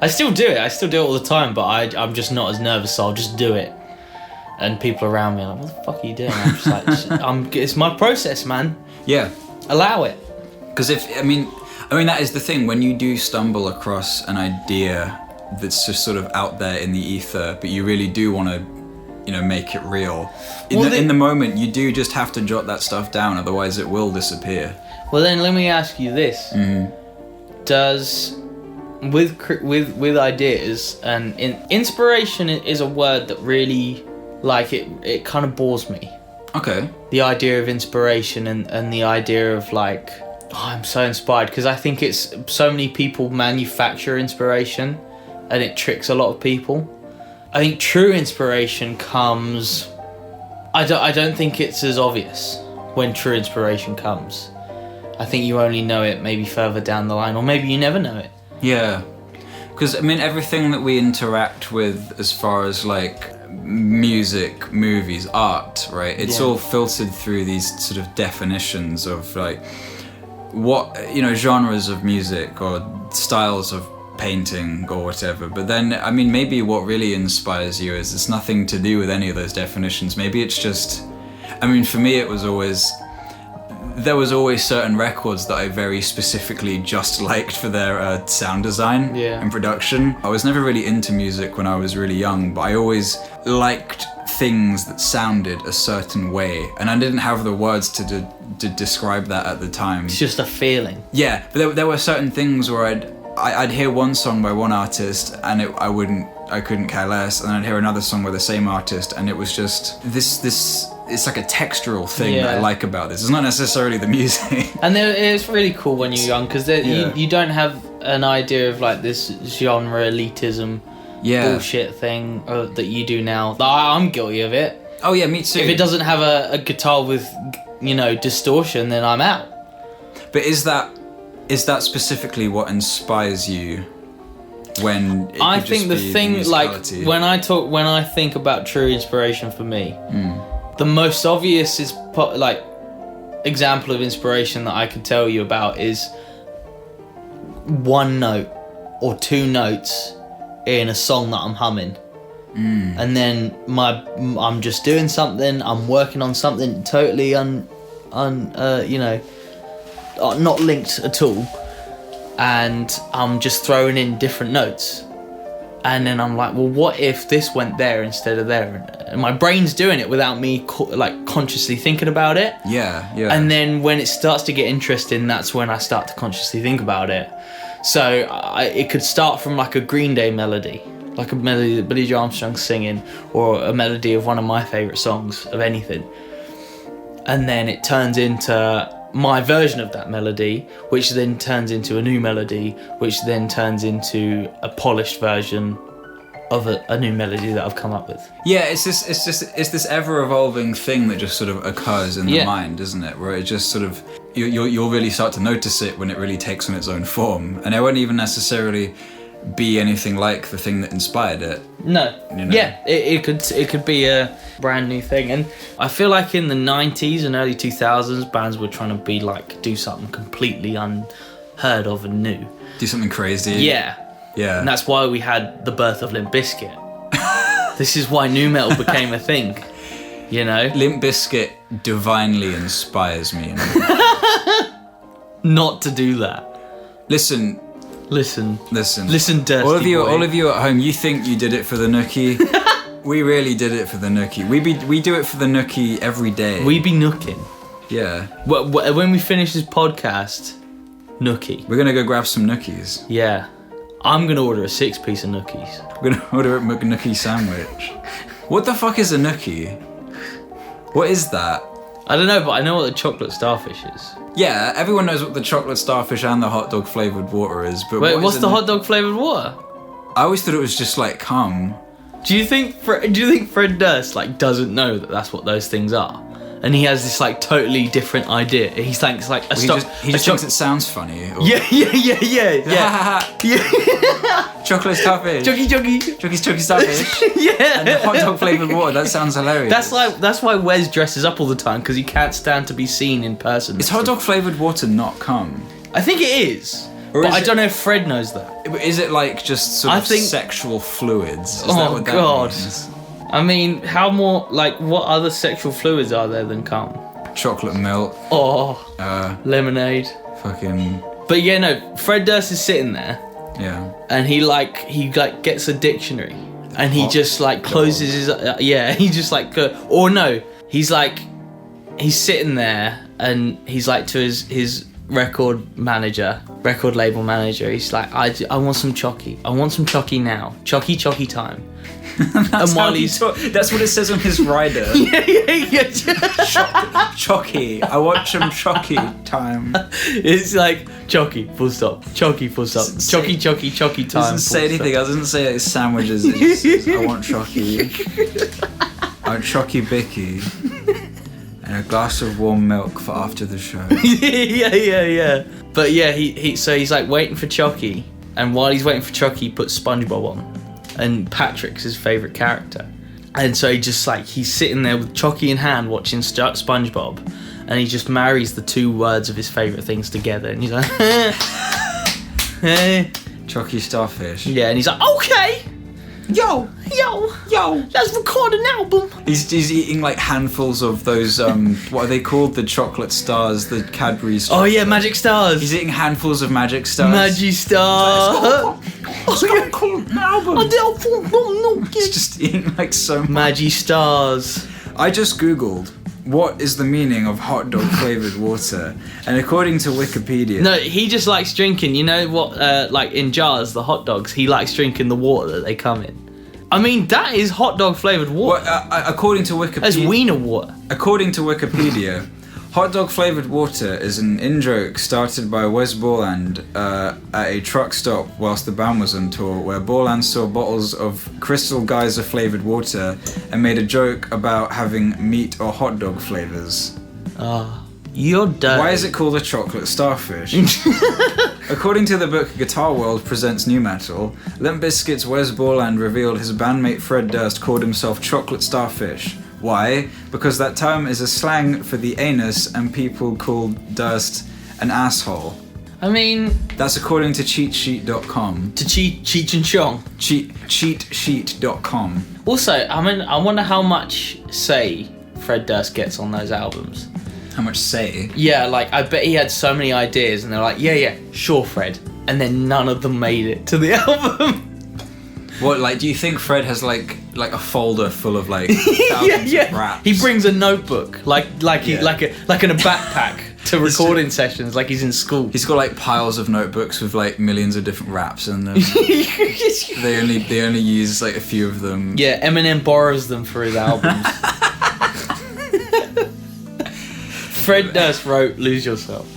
I still do it. I still do it all the time, but I'm just not as nervous, so I'll just do it. And people around me are like, what the fuck are you doing? I'm just like, it's my process, man. Yeah. Allow it. Because I mean, that is the thing. When you do stumble across an idea that's just sort of out there in the ether, but you really do want to, you know, make it real. In the moment, you do just have to jot that stuff down, otherwise it will disappear. Well, then let me ask you this. Mm-hmm. Does with ideas and inspiration is a word that really, like, it kind of bores me. Okay. The idea of inspiration and the idea of like, oh, I'm so inspired, because I think it's so many people manufacture inspiration and it tricks a lot of people. I think true inspiration comes, I don't think it's as obvious when true inspiration comes. I think you only know it maybe further down the line, or maybe you never know it. Yeah. Because, I mean, everything that we interact with as far as, like, music, movies, art, right? It's all filtered through these sort of definitions of, like, what, you know, genres of music or styles of painting or whatever. But then, I mean, maybe what really inspires you is it's nothing to do with any of those definitions. Maybe it's just, I mean, for me, there was always certain records that I very specifically just liked for their sound design and production. I was never really into music when I was really young, but I always liked things that sounded a certain way, and I didn't have the words to describe that at the time. It's just a feeling. Yeah, but there were certain things where I'd hear one song by one artist and I couldn't care less, and I'd hear another song by the same artist, and it was just this it's like a textural thing that I like about this. It's not necessarily the music. And it's really cool when you're young, because you don't have an idea of like this genre elitism bullshit thing that you do now. I'm guilty of it. Oh yeah, me too. If it doesn't have a guitar with, you know, distortion, then I'm out. But is that specifically what inspires you? When I think the thing, like, when I think about true inspiration for me, the most obvious example of inspiration that I could tell you about is one note or two notes in a song that I'm humming, and then I'm just doing something, I'm working on something totally not linked at all, and I'm just throwing in different notes, and then I'm like, well, what if this went there instead of there? And my brain's doing it without me consciously thinking about it. Yeah. And then when it starts to get interesting, that's when I start to consciously think about it. So it could start from like a Green Day melody, like a melody that Billy Joe Armstrong's singing, or a melody of one of my favourite songs of anything. And then it turns into my version of that melody, which then turns into a new melody, which then turns into a polished version of a new melody that I've come up with. Yeah, it's this ever evolving thing that just sort of occurs in the mind, isn't it? Where it just sort of you'll really start to notice it when it really takes on its own form, and it won't even necessarily be anything like the thing that inspired it. No. You know? Yeah, it could be a brand new thing. And I feel like in the 90s and early 2000s, bands were trying to be like, do something completely unheard of and new. Do something crazy. Yeah. And that's why we had the birth of Limp Bizkit. This is why nu metal became a thing. You know? Limp Bizkit divinely inspires me. Not to do that. Listen, dirty all of you at home, you think you did it for the nookie. We really did it for the nookie. We do it for the nookie every day. We be nooking. Yeah. When we finish this podcast, nookie. We're gonna go grab some nookies. Yeah. I'm gonna order a 6-piece of nookies. We're gonna order a McNookie sandwich. What the fuck is a nookie? What is that? I don't know, but I know what the chocolate starfish is. Yeah, everyone knows what the chocolate starfish and the hot dog flavoured water is, but wait, what's the hot dog flavoured water? I always thought it was just like cum. Do you think Fred Durst like doesn't know that that's what those things are? And he has this like totally different idea. He thinks like he just thinks it sounds funny. Or... Yeah. Chocolate starfish. Chocky starfish. Yeah. And the hot dog flavoured water. That sounds hilarious. That's why Wes dresses up all the time, because he can't stand to be seen in person. Is hot dog flavoured water not cum? I think it is. But I don't know if Fred knows that. Is it like just sort of sexual fluids? Is that what that means? I mean, what other sexual fluids are there than cum? Chocolate milk. Lemonade. Fucking. But yeah, no, Fred Durst is sitting there. Yeah. And he gets a dictionary, and he just like closes his he just like he's sitting there, and he's like to his record label manager. He's like, I want some chocky. I want some chocky now. Chocky time. That's what it says on his rider. yeah. Chocky. I want some chocky time. It's like chocky, full stop. Chocky, full stop. Chocky time. Doesn't say anything. I doesn't say like sandwiches. It just says, I want chocky. I want chocky bicky. And a glass of warm milk for after the show. yeah. But yeah, he's like waiting for Chucky, and while he's waiting for Chucky, he puts SpongeBob on, and Patrick's his favourite character, and so he's sitting there with Chucky in hand watching SpongeBob, and he just marries the two words of his favourite things together, and he's like, hey, Chucky Starfish. yeah, and he's like, okay. Yo, let's record an album. He's eating like handfuls of those, what are they called? The chocolate stars, the Cadbury's. Oh yeah, Magic Stars. He's eating handfuls of Magic Stars. Magic Stars. Let's go an album. He's just eating like so much. Magic Stars. I just Googled, what is the meaning of hot dog flavoured water? And according to Wikipedia... No, he just likes drinking, you know what, like in jars, the hot dogs, he likes drinking the water that they come in. I mean, that is hot dog flavoured water. Well, according to Wikipedia... That's wiener water. According to Wikipedia, hot dog flavoured water is an in-joke started by Wes Borland at a truck stop whilst the band was on tour, where Borland saw bottles of Crystal Geyser flavoured water and made a joke about having meat or hot dog flavours. You're dirty. Why is it called a chocolate starfish? According to the book Guitar World Presents New Metal, Limp Bizkit's Wes Borland revealed his bandmate Fred Durst called himself Chocolate Starfish. Why? Because that term is a slang for the anus, and people called Durst an asshole. I mean... That's according to cheatsheet.com. To Cheech and Chong. Cheatsheet.com. Also, I mean, I wonder how much say Fred Durst gets on those albums. How much say? Yeah, like, I bet he had so many ideas, and they're like, yeah, sure, Fred. And then none of them made it to the album. What, like, do you think Fred has, like a folder full of, like, thousands of raps? He brings a notebook, like in a backpack to recording sessions, like he's in school. He's got, like, piles of notebooks with, like, millions of different raps in them. They only use, like, a few of them. Yeah, Eminem borrows them for his albums. Fred Durst wrote Lose Yourself.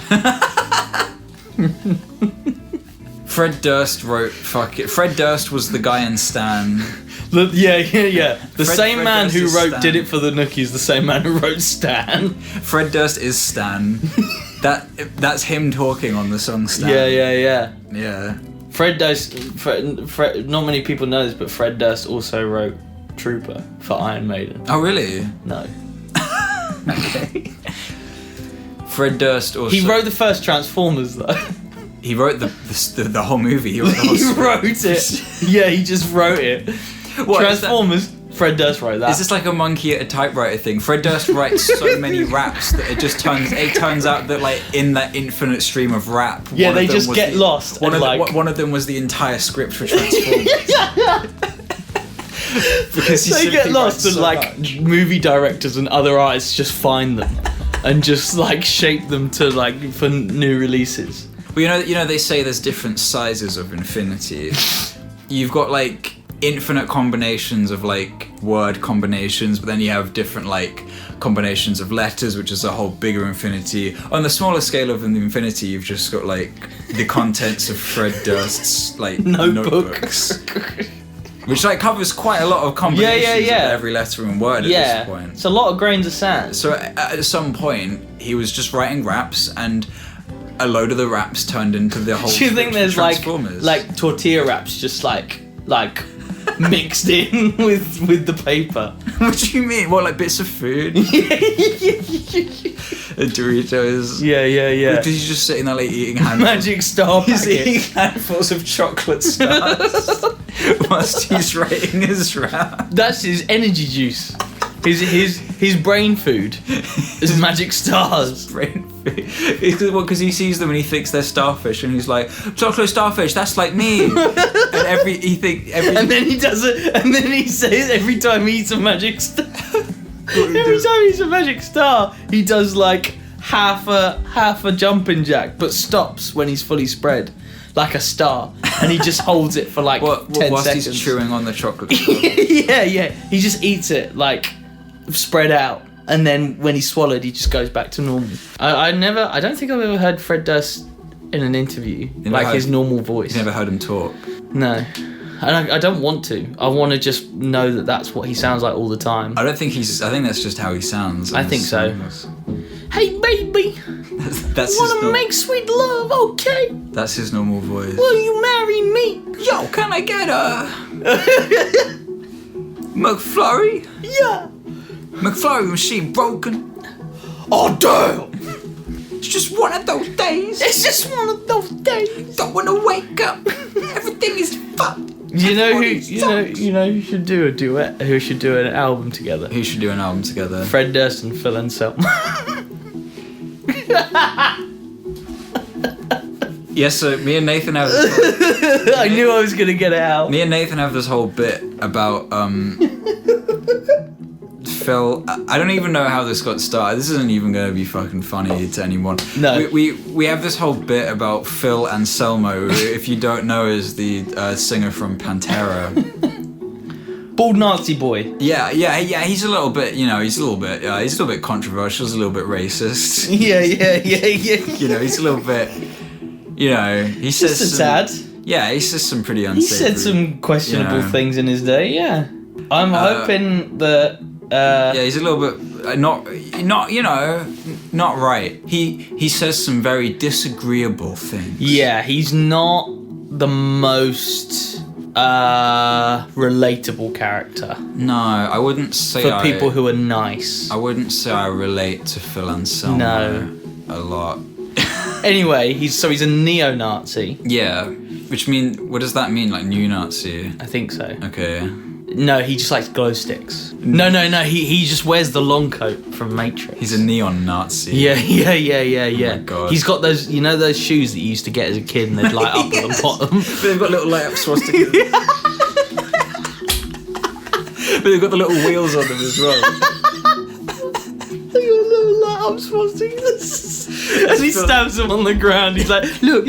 Fred Durst wrote Fred Durst was the guy in Stan. Yeah. The same man Durst who wrote Stan. Did It For the Nookies, the same man who wrote Stan. Fred Durst is Stan. That's him talking on the song Stan. Yeah. Fred Durst, not many people know this, but Fred Durst also wrote Trooper for Iron Maiden. Oh, really? No. Okay. Fred Durst also... He wrote the first Transformers, though. He wrote the whole movie. He wrote the whole He wrote it. Yeah, he just wrote it. What, Transformers, Fred Durst wrote that. Is this like a monkey at a typewriter thing? Fred Durst writes so many raps that it turns out that, like, in that infinite stream of rap, yeah, they just get lost. One of them was the entire script for Transformers. Because they get lost, and like movie directors and other artists just find them and just like shape them to like for new releases. Well, you know, they say there's different sizes of infinity. You've got like infinite combinations of like word combinations, but then you have different like combinations of letters, which is a whole bigger infinity. On the smaller scale of the infinity, you've just got like the contents of Fred Durst's like notebooks. Which like covers quite a lot of combinations of every letter and word at this point. It's a lot of grains of sand. So at some point, he was just writing raps, and a load of the raps turned into the whole. Do you think there's like Transformers. tortilla wraps just like mixed in with the paper? What do you mean? What, like bits of food? Doritos. Yeah. Because he's just sitting there like eating handfuls. Magic Star He's packet. eating handfuls of chocolate stars whilst he's writing his rap. That's his energy juice. His brain food is Magic Stars. Brain food. Because he sees them and he thinks they're starfish, and he's like, chocolate starfish, that's like me. And and then he does it, and then he says every time he eats a Magic Star. Every time he eats a Magic Star, he does like half a jumping jack, but stops when he's fully spread, like a star, and he just holds it for like 10 whilst seconds. he's chewing on the chocolate. yeah. He just eats it like spread out, and then when he's swallowed, he just goes back to normal. I don't think I've ever heard Fred Durst in an interview, like his normal voice. You never heard him talk? No. And I don't want to. I want to just know that that's what he sounds like all the time. I think that's just how he sounds. I think so. Hey baby, that's wanna make sweet love, okay? That's his normal voice. Will you marry me? Yo, can I get a McFlurry? Yeah. McFlurry machine broken. Oh damn! It's just one of those days. It's just one of those days. Don't wanna wake up. Everything is fucked. You know who should do a duet? Who should do an album together? Who should do an album together? Fred Durst and Phil Anselmo. Yes, so me and Nathan have this whole, I knew I was gonna get it out. me and Nathan have this whole bit about Phil. I don't even know how this got started. This isn't even going to be fucking funny to anyone. No. We have this whole bit about Phil Anselmo, who, if you don't know, is the singer from Pantera. Bald Nazi boy. Yeah. He's a little bit, he's a little bit controversial. He's a little bit racist. Yeah. He's a little bit, he says Just a some, tad. Yeah, he says some pretty unsavory. He said some questionable things in his day. Yeah. I'm hoping that. Yeah, he's a little bit not right. He says some very disagreeable things. Yeah, he's not the most relatable character. No, I wouldn't say for people who are nice. I wouldn't say I relate to Phil Anselmo a lot. Anyway, he's a neo-Nazi. Yeah, what does that mean? Like new Nazi? I think so. Okay. No, he just likes glow sticks. No. He just wears the long coat from Matrix. He's a neon Nazi. Yeah. Oh my God. He's got those, those shoes that you used to get as a kid and they'd light up at the bottom. But they've got little light up swastikas. But they've got the little wheels on them as well. They got little light up swastikas. As he stabs them on the ground, he's like, look.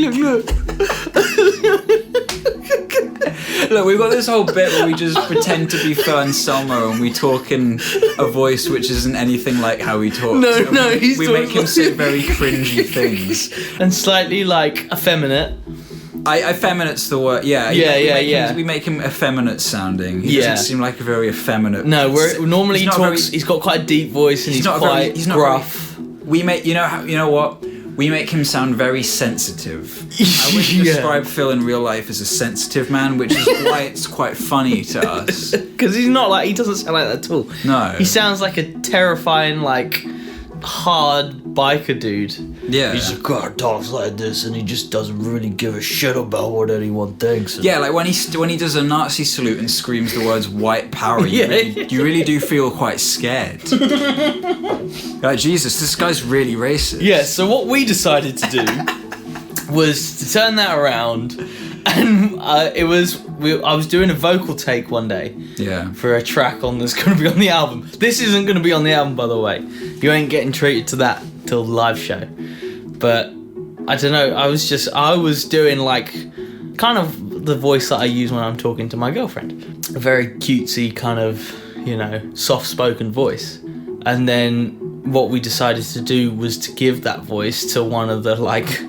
Look, we've got this whole bit where we just pretend to be Phil Anselmo and we talk in a voice which isn't anything like how he talks. No, we make him say very cringy things. And slightly, like, effeminate. Effeminate's the word, yeah. We make him effeminate sounding. He doesn't seem like a very effeminate. No, normally he talks, he's got quite a deep voice and he's quite gruff. We make, you know what? We make him sound very sensitive. I would describe Phil in real life as a sensitive man, which is why it's quite funny to us. Because he doesn't sound like that at all. No. He sounds like a terrifying, like, hard biker dude. Yeah. He's like, God, talks like this, and he just doesn't really give a shit about what anyone thinks. Yeah, like when he does a Nazi salute and screams the words white power, you really do feel quite scared. Like, Jesus, this guy's really racist. Yeah, so what we decided to do was to turn that around, and I was doing a vocal take one day for a track that's going to be on the album. This isn't going to be on the album, by the way. You ain't getting treated to that till the live show. But I don't know, I was doing like kind of the voice that I use when I'm talking to my girlfriend. A very cutesy kind of, soft-spoken voice. And then what we decided to do was to give that voice to one of the like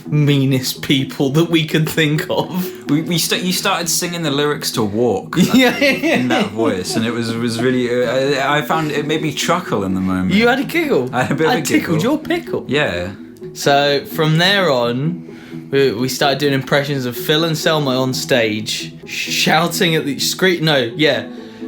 meanest people that we could think of. You started singing the lyrics to Walk in that voice, and it was really I found it made me chuckle in the moment. You had a giggle. I had a bit of a giggle. Tickled your pickle. Yeah. So from there on, we started doing impressions of Phil Anselmo on stage, shouting at the screen.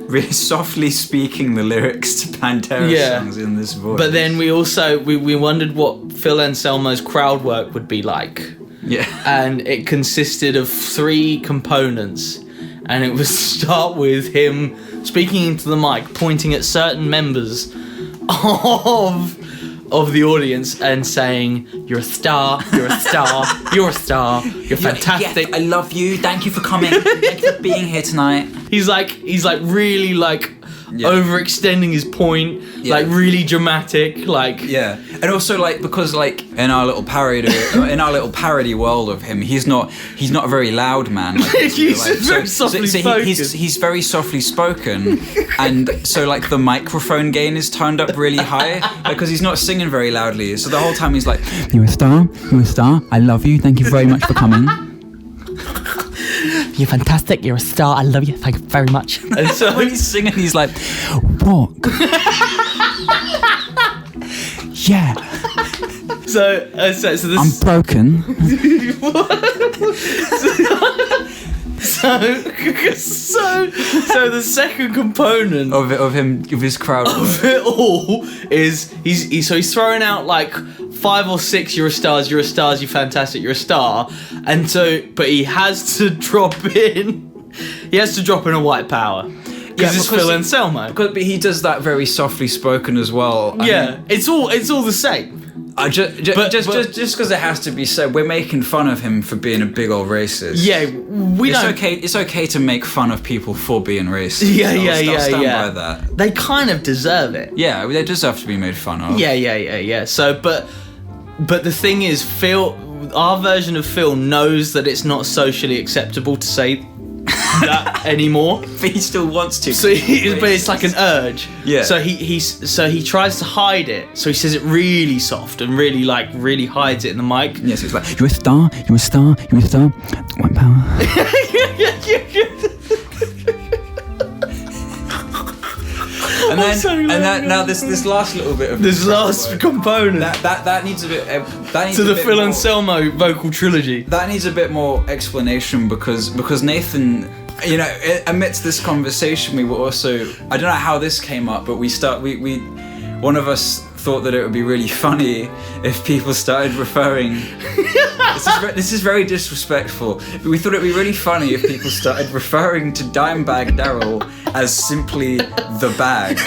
Really softly speaking the lyrics to Pantera songs in this voice. But then we also we wondered what Phil Anselmo's crowd work would be like. Yeah. And it consisted of 3 components. And it would start with him speaking into the mic, pointing at certain members of the audience and saying, "You're a star, you're a star, you're a star, you're fantastic. Yes, I love you. Thank you for coming. Thank you for being here tonight." He's like really like overextending his point, like really dramatic, like and also like because like in our little parody world of him, he's not a very loud man. Like, very softly spoken. He's very softly spoken, and so like the microphone gain is turned up really high because he's not singing very loudly. So the whole time he's like, "You're a star. I love you. Thank you very much for coming." You're fantastic. You're a star. I love you. Thank you very much. And so when he's singing, he's like, "Walk." Yeah. So this. I'm broken. So the second component of his crowd of it all is he's throwing out like 5 or 6 you're a stars, you're fantastic, you're a star, and so but he has to drop in a white power because it's Phil Anselmo. But he does that very softly spoken as well. I mean, it's all the same. Just because it has to be said, we're making fun of him for being a big old racist. Yeah, It's okay to make fun of people for being racist. I'll stand by that. They kind of deserve it. Yeah, they deserve to be made fun of. Yeah. So, but the thing is, our version of Phil knows that it's not socially acceptable to say that anymore, but he still wants to. So, but it's like an urge. Yeah. So he tries to hide it. So he says it really soft and really hides it in the mic. Yes, it's like, "You're a star. White power." Now this last little bit of this last component that needs a bit to the Phil Anselmo vocal trilogy. That needs a bit more explanation because Nathan, you know, amidst this conversation, we were also, I don't know how this came up, but we one of us thought that it would be really funny if people started referring. This is very disrespectful. But we thought it'd be really funny if people started referring to Dimebag Darrell as simply the bag.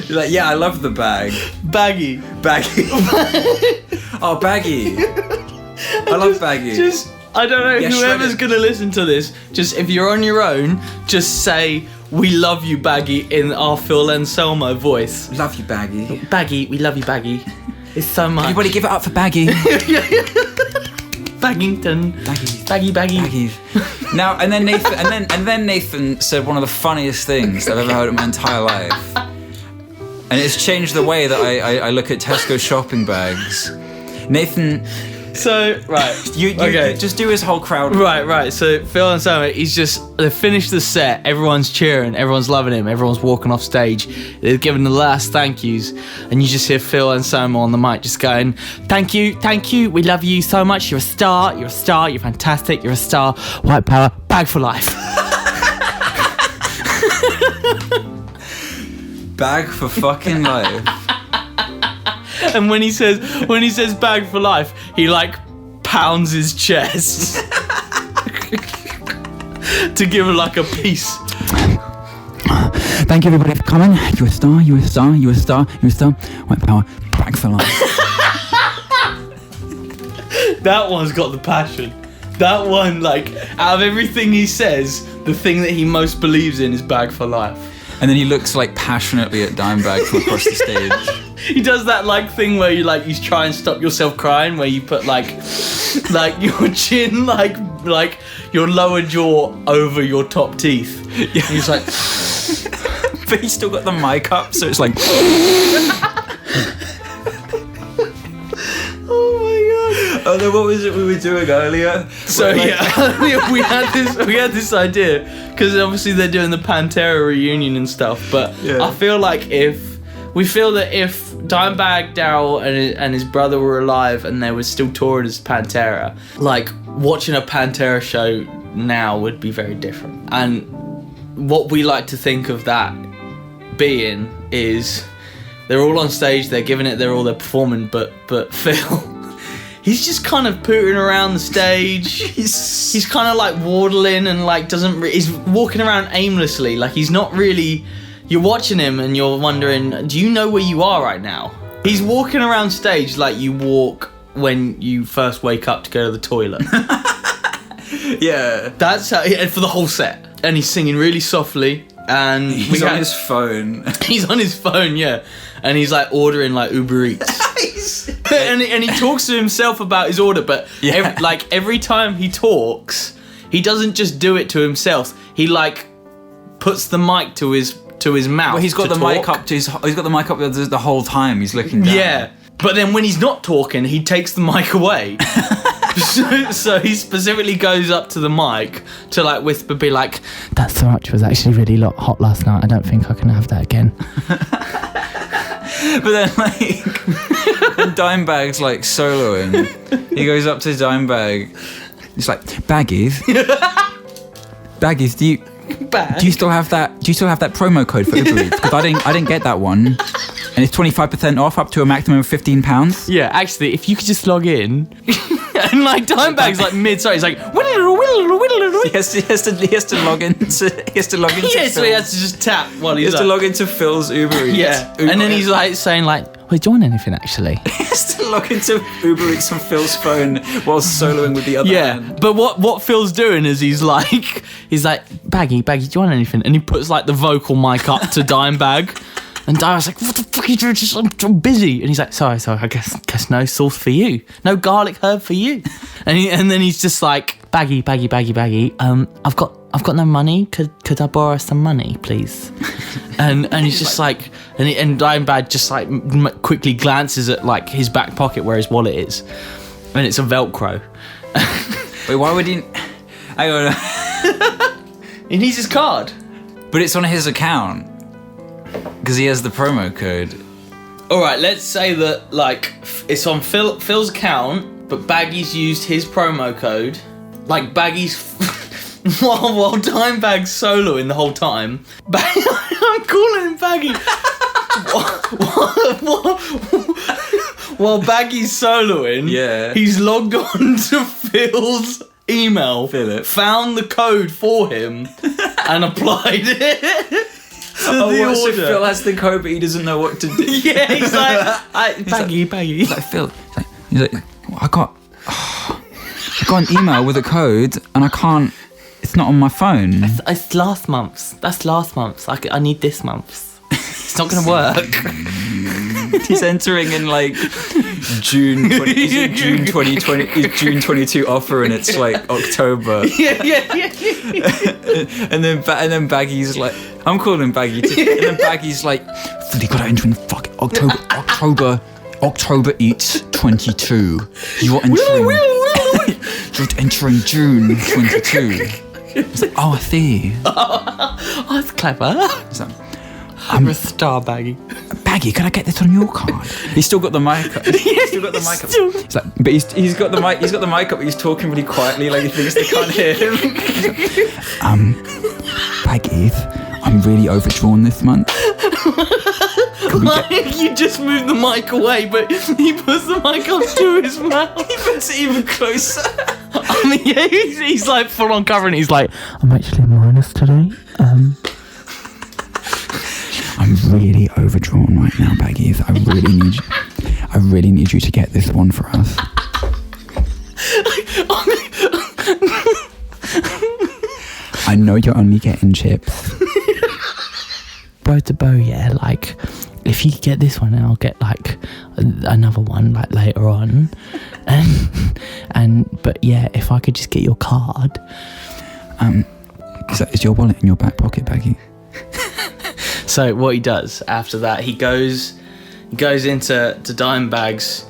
You're like, yeah, I love the bag. Baggy. Oh, Baggy. I love Baggy. I don't know, whoever's gonna listen to this, just if you're on your own, just say, "We love you, Baggy," in our Phil Anselmo voice. Love you, Baggy. Baggy, we love you, Baggy. It's so much. Everybody give it up for Baggy. Baggington. Baggy. Now, and then Nathan said one of the funniest things I've ever heard in my entire life. And it's changed the way that I look at Tesco shopping bags. Nathan... So, right. You just do his whole crowd. Right. So, Phil Anselmo, they finished the set, everyone's cheering, everyone's loving him, everyone's walking off stage, they're giving the last thank yous, and you just hear Phil Anselmo on the mic just going, thank you, we love you so much, you're a star, you're fantastic, you're a star, white power, bag for life. Bag for fucking life. And when he says bag for life, he like pounds his chest to give him like a piece. Thank you everybody for coming. You're a star. White power, bag for life. That one's got the passion. That one, like, out of everything he says, the thing that he most believes in is bag for life. And then he looks like passionately at Dimebag from across the stage. He does that like thing where you try and stop yourself crying, where you put like your chin like your lower jaw over your top teeth. Yeah. He's like, but he's still got the mic up, so it's like. Oh my god! Oh, then what was it we were doing earlier? So earlier we had this idea because obviously they're doing the Pantera reunion and stuff, but I feel like if Dimebag Darrell and his brother were alive and they were still touring as Pantera, like watching a Pantera show now would be very different. And what we like to think of that being is they're all on stage, they're giving it their all, they're performing, but Phil, he's just kind of pooting around the stage. He's kind of like waddling and like he's walking around aimlessly, like he's not really. You're watching him and you're wondering, do you know where you are right now? He's walking around stage like you walk when you first wake up to go to the toilet. Yeah. That's how, for the whole set. And he's singing really softly, and He's on his phone. He's on his phone, yeah, and he's like ordering like Uber Eats, and he talks to himself about his order, but every time he talks, he doesn't just do it to himself. He like puts the mic to his mouth. Well, he's got the mic up to he's got the mic up the whole time. He's looking down. Yeah, but then when he's not talking, he takes the mic away. so he specifically goes up to the mic to like whisper, be like, That sriracha was actually really hot last night. I don't think I can have that again. But then like when Dimebag's like soloing, he goes up to Dimebag. He's like, Baggies, do you still have that promo code for Uber Eats? Because I didn't get that one, and it's 25% off up to a maximum of £15. yeah, actually, if you could just log in. And like Dimebag's like mid-sorry, he's like, He has to log into yeah, so he has to just tap while He he's has to log into Phil's Uber Eats. yeah, and then he's like saying like, Well, do you want anything, actually? He has to log into Uber Eats on Phil's phone while soloing with the other hand. but what Phil's doing is he's like, Baggy, do you want anything? and he puts like the vocal mic up to Dimebag. And Dime's like, what the fuck are you doing? I'm busy. And he's like, sorry, I guess no sauce for you. No garlic herb for you. And then he's just like, Baggy. I've got no money. Could I borrow some money, please? and he's just like, and Dimebag just like quickly glances at like his back pocket where his wallet is. And it's a Velcro. Wait, why would he... Hang on. He needs his card. But it's on his account. Because he has the promo code. Alright, let's say that like it's on Phil's account, but Baggy's used his promo code. Like Baggy's while Dimebag's soloing the whole time. I'm calling him Baggy. While Baggy's soloing, yeah, he's logged on to Phil's email, Philip, found the code for him, and applied it. So Phil has the code, but he doesn't know what to do. Yeah, he's like, Baggy. He's like, Phil, he's like, I got an email with a code, and I can't. It's not on my phone. It's last month's. That's last month's. I need this month's. It's not going to work. He's entering in like June 2020. It's June 22 offer, and it's like October. Yeah. and then Baggy's like, I'm calling him Baggy too. And then Baggy's like, you got to enter in fucking October Eats 22. You're entering June 22. It's like, oh, I see. Oh, that's clever. So, I'm a star, Baggy. Baggy, can I get this on your card? He's still got the mic up. He's still got the mic up. It's like, but he's got the mic. He's got the mic up, but he's talking really quietly, like he thinks they can't hear him. Baggy, I'm really overdrawn this month. You just moved the mic away, but he puts the mic up to his mouth. He puts it even closer. I mean, yeah, he's like full on covering. He's like, I'm actually in minus today. I'm really overdrawn right now, Baggies. I really need you to get this one for us. I know you're only getting chips. Bow to bow, yeah. Like, if you get this one, I'll get like another one like later on. But yeah, if I could just get your card. Is your wallet in your back pocket, Baggy? So what he does after that, he goes into Dimebag's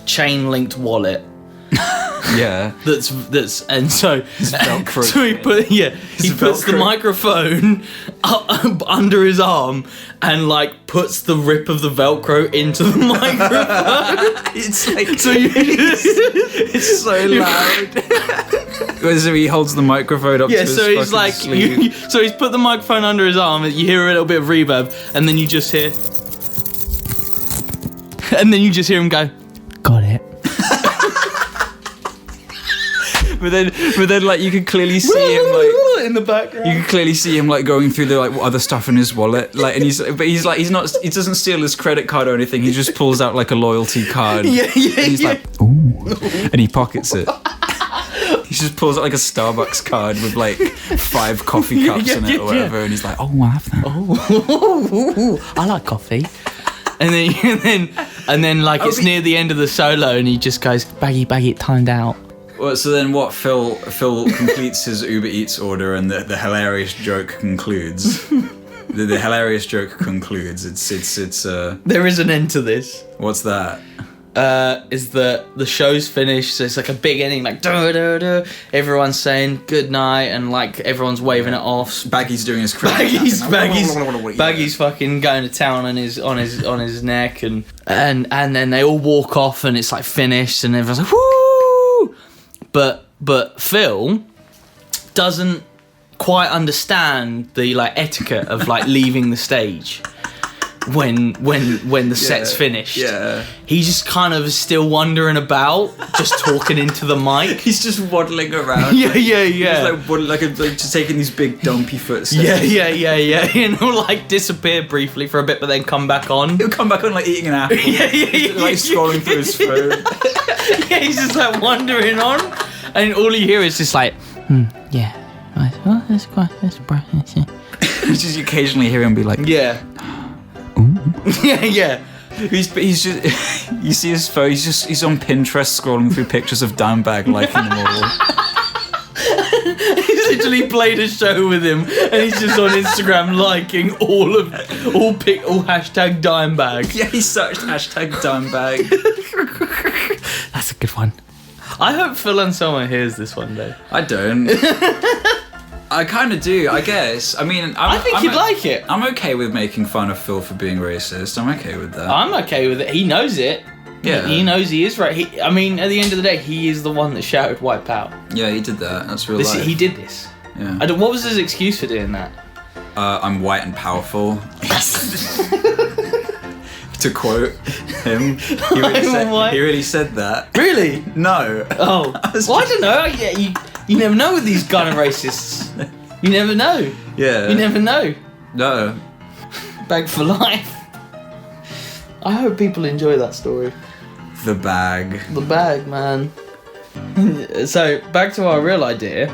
chain-linked wallet. Yeah. That's and so Velcro. So he puts the microphone up under his arm and like puts the rip of the Velcro into the microphone. It's like it's so loud. So he holds the microphone up to his he's like sleeve. so he's put the microphone under his arm, and you hear a little bit of reverb, and then you just hear him go, got it. But then, like, you can clearly see him, like, in the background. you can clearly see him, like, going through the, like, other stuff in his wallet, like, and he doesn't steal his credit card or anything. He just pulls out like a loyalty card. Yeah. And he's like, ooh, and he pockets it. He just pulls out like a Starbucks card with like 5 coffee cups in it or whatever, and he's like, "Oh, I'll have that." Oh, I like coffee. And then like it's near the end of the solo, and he just goes, "Baggy, it timed out." Well, so then what? Phil completes his Uber Eats order, and the hilarious joke concludes. The hilarious joke concludes. It's There is an end to this. What's that? Is the show's finished, so it's like a big ending, like duh, duh, duh. Everyone's saying good night, and like everyone's waving it off. Baggy's doing his Baggy's fucking going to town on his neck, and then they all walk off, and it's like finished, and everyone's like woo. But Phil doesn't quite understand the like etiquette of like leaving the stage when the set's finished. Yeah. He just kind of is still wandering about, just talking into the mic. He's just waddling around. Yeah. He's like just taking these big dumpy footsteps. Yeah. And he'll like disappear briefly for a bit, but then come back on. He'll come back on like eating an apple. Like scrolling through his phone. Yeah, he's just like wandering on, and all you hear is just like, Yeah. Well, that's bright. You just occasionally hear him be like, yeah. Yeah. He's just, you see his phone, he's on Pinterest scrolling through pictures of Dimebag, liking them all. He's literally played a show with him, and he's just on Instagram liking all hashtag Dimebag. Yeah, he searched hashtag Dimebag. That's a good one. I hope Phil Anselmo hears this one day. I don't. I kind of do, I guess. I mean, I think you'd like it. I'm okay with making fun of Phil for being racist. I'm okay with that. I'm okay with it. He knows it. Yeah. He knows he is right. I mean, at the end of the day, he is the one that shouted "wipe out." Yeah, he did that. That's real life. He did this. Yeah. What was his excuse for doing that? I'm white and powerful. To quote him, he really said that. Really? No. Oh. Well, I don't know. Yeah, you never know with these kind of racists. You never know. Yeah. You never know. No. Bag for life. I hope people enjoy that story. The bag. The bag, man. So, back to our real idea.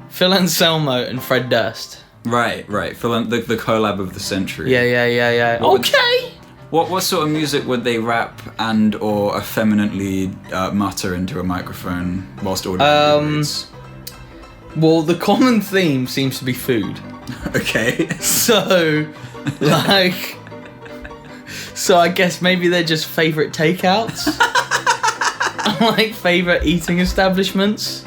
Phil Anselmo and Fred Durst. Right. Phil, the collab of the century. Yeah. Okay. What sort of music would they rap and or effeminately mutter into a microphone whilst ordering beats? Well, the common theme seems to be food. Okay. So I guess maybe they're just favourite takeouts. Like favourite eating establishments.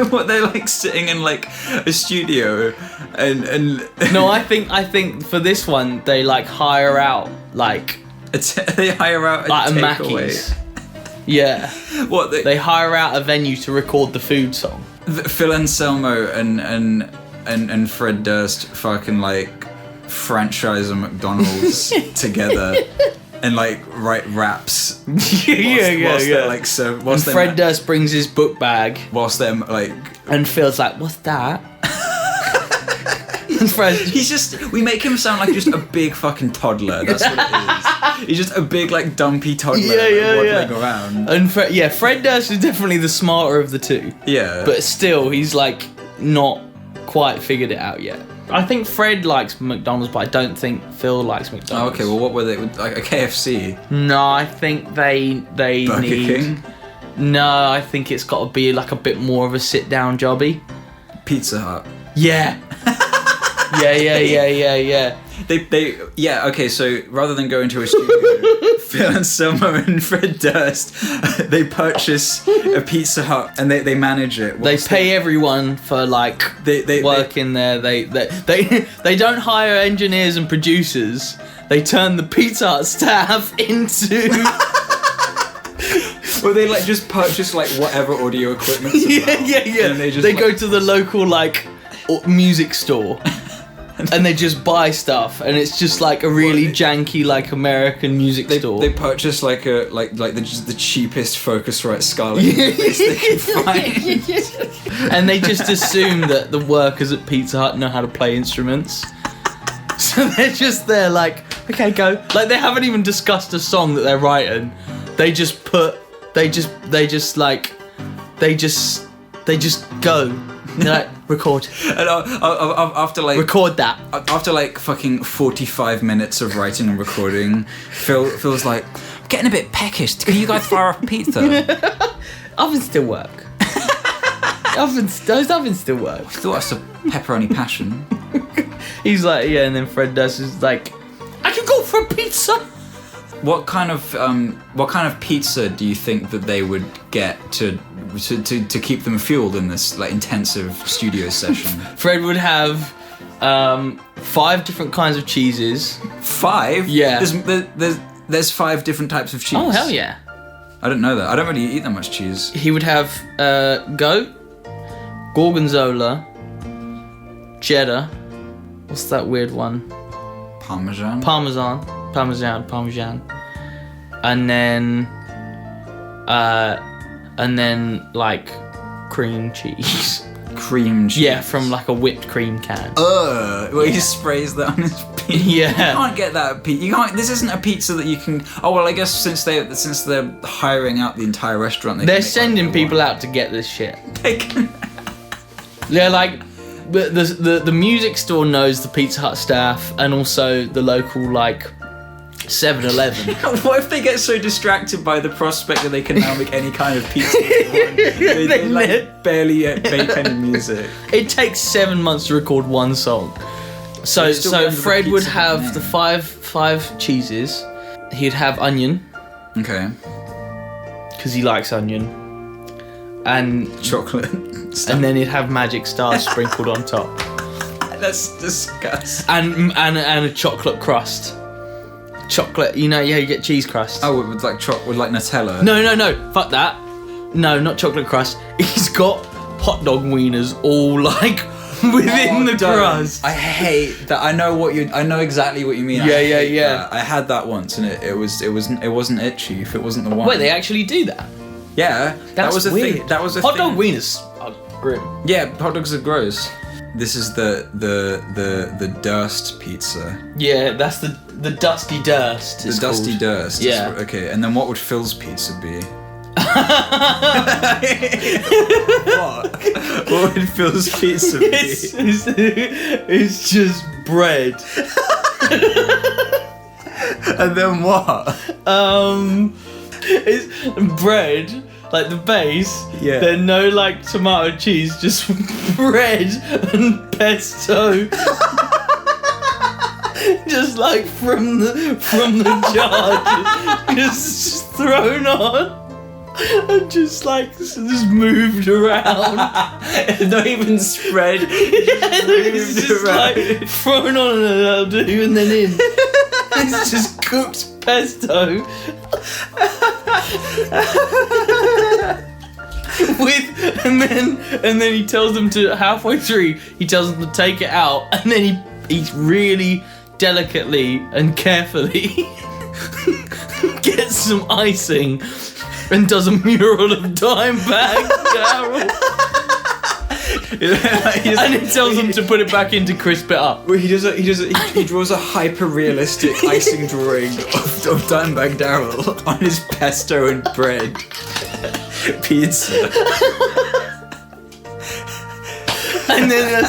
What, they're like sitting in like a studio and No, I think for this one they like hire out like they hire out like a takeaway. Mackey's. Yeah. What they hire out a venue to record the food song. Phil Anselmo and Fred Durst fucking like franchise a McDonald's together and like write raps. Whilst they're like and Fred Durst brings his book bag whilst they're like, and Phil's like, "What's that?" And Fred, we make him sound like just a big fucking toddler. That's what it is. He's just a big like dumpy toddler waddling around. And Fred Durst is definitely the smarter of the two. Yeah. But still, he's like not quite figured it out yet. I think Fred likes McDonald's, but I don't think Phil likes McDonald's. Oh, okay, well, what were they? Like a KFC? No, I think they Burger need. King? No, I think it's got to be like a bit more of a sit-down jobby. Pizza Hut. Yeah. Yeah. Okay, so rather than going to a studio, Phil Anselmo and Fred Durst, they purchase a Pizza Hut and they manage it. They pay everyone for like work in there. They don't hire engineers and producers. They turn the Pizza Hut staff into Well, they like just purchase like whatever audio equipment. Yeah. And they go to the local like music store. And they just buy stuff, and it's just like a really janky like American music store. They purchase like the cheapest Focusrite Scarlett they can find, and they just assume that the workers at Pizza Hut know how to play instruments. So they're just there like, okay, go. Like they haven't even discussed a song that they're writing. They just put they just go. They're like, record. And after like Record that. After like fucking 45 minutes of writing and recording, Phil's like, I'm getting a bit peckish. Can you guys fire up a pizza? Ovens still work. Those ovens still work. Thought that's a pepperoni passion. He's like, yeah, and then Fred Durst is like, I can go for a pizza. What kind of pizza do you think that they would get to keep them fueled in this like intensive studio session? Fred would have 5 different kinds of cheeses. 5? Yeah. There's 5 different types of cheese. Oh hell yeah! I didn't know that. I don't really eat that much cheese. He would have goat, gorgonzola, cheddar. What's that weird one? Parmesan. Parmesan, and then like cream cheese. Cream cheese. Yeah, from like a whipped cream can. Well, he sprays that on his pizza. Yeah. You can't get that pizza. You can't. This isn't a pizza that you can. Oh well, I guess since they're hiring out the entire restaurant, they're sending people out to get this shit. They can. Yeah, like the music store knows the Pizza Hut staff and also the local like 7-Eleven. What if they get so distracted by the prospect that they can now make any kind of pizza they like barely make any music? It takes 7 months to record one song. So Fred would have the five cheeses. He'd have onion. Okay. Because he likes onion. And chocolate. And then he'd have magic stars sprinkled on top. That's disgusting. And a chocolate crust. Chocolate, you know, yeah, you get cheese crust. Oh, with like Nutella. No, fuck that. No, not chocolate crust. He's got hot dog wieners all like within the crust. I hate that. I know exactly what you mean. Yeah. I had that once, and it wasn't itchy if it wasn't the one. Wait, they actually do that? Yeah, that was a weird. thing. That was a hot thing. dog wieners are grim. Yeah, hot dogs are gross. This is the Durst pizza. Yeah, that's the Dusty Durst. The Dusty called. Durst. Yeah. Okay, and then what would Phil's pizza be? What would Phil's pizza be? It's just bread. And then what? It's bread, like the base. Yeah. Then no like tomato cheese, just bread and pesto. Just like from the jar, just thrown on. And just moved around. Not even spread. It's just like thrown on and that'll do, and then in. It's just cooked pesto. And then he tells them to halfway through. He tells them to take it out, and then he really delicately and carefully gets some icing. And does a mural of Dimebag Darrell. And he tells them to put it back in to crisp it up. Well, he draws a hyper-realistic icing drawing of Dimebag Darrell on his pesto and bread pizza. And then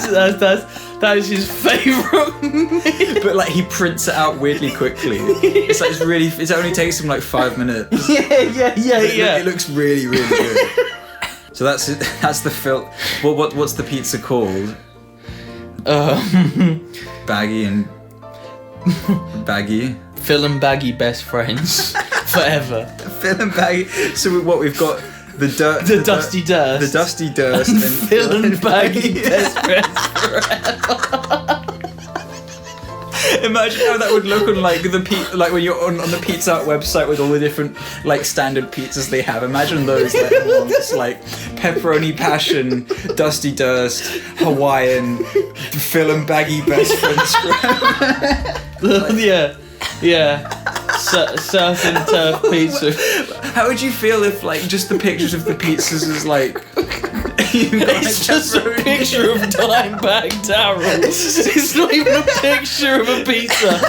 that is his favourite meal. But like he prints it out weirdly quickly. It only takes him like 5 minutes. Yeah. It looks really, really good. So that's it. That's the Phil. What's the pizza called? Baggy. Phil and Baggy best friends forever. Phil and Baggy. So we've got the Dusty Durst. The Dusty Durst and Phil and Baggy best friends forever. Imagine how that would look on like when you're on the Pizza Hut website with all the different like standard pizzas they have. Imagine those like pepperoni passion, Dusty Durst, Hawaiian, Phil and Baggy best friends forever. Yeah. Surf and turf pizza. How would you feel if like just the pictures of the pizzas is like it's just a picture of Dimebag Darrell. It's not even a picture of a pizza.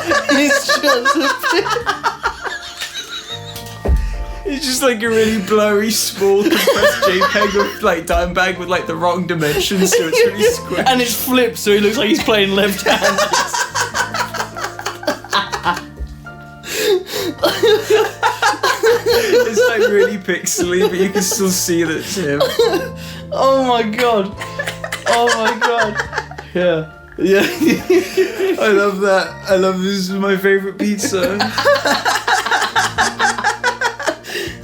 It's It's just like a really blurry, small, compressed JPEG of like Dimebag with like the wrong dimensions, so it's really square. And it's flipped, so he looks like he's playing left-handed. It's like really pixely, but you can still see that it's him. Oh my god. Oh my god. Yeah. Yeah. I love that. I love this. Is my favorite pizza.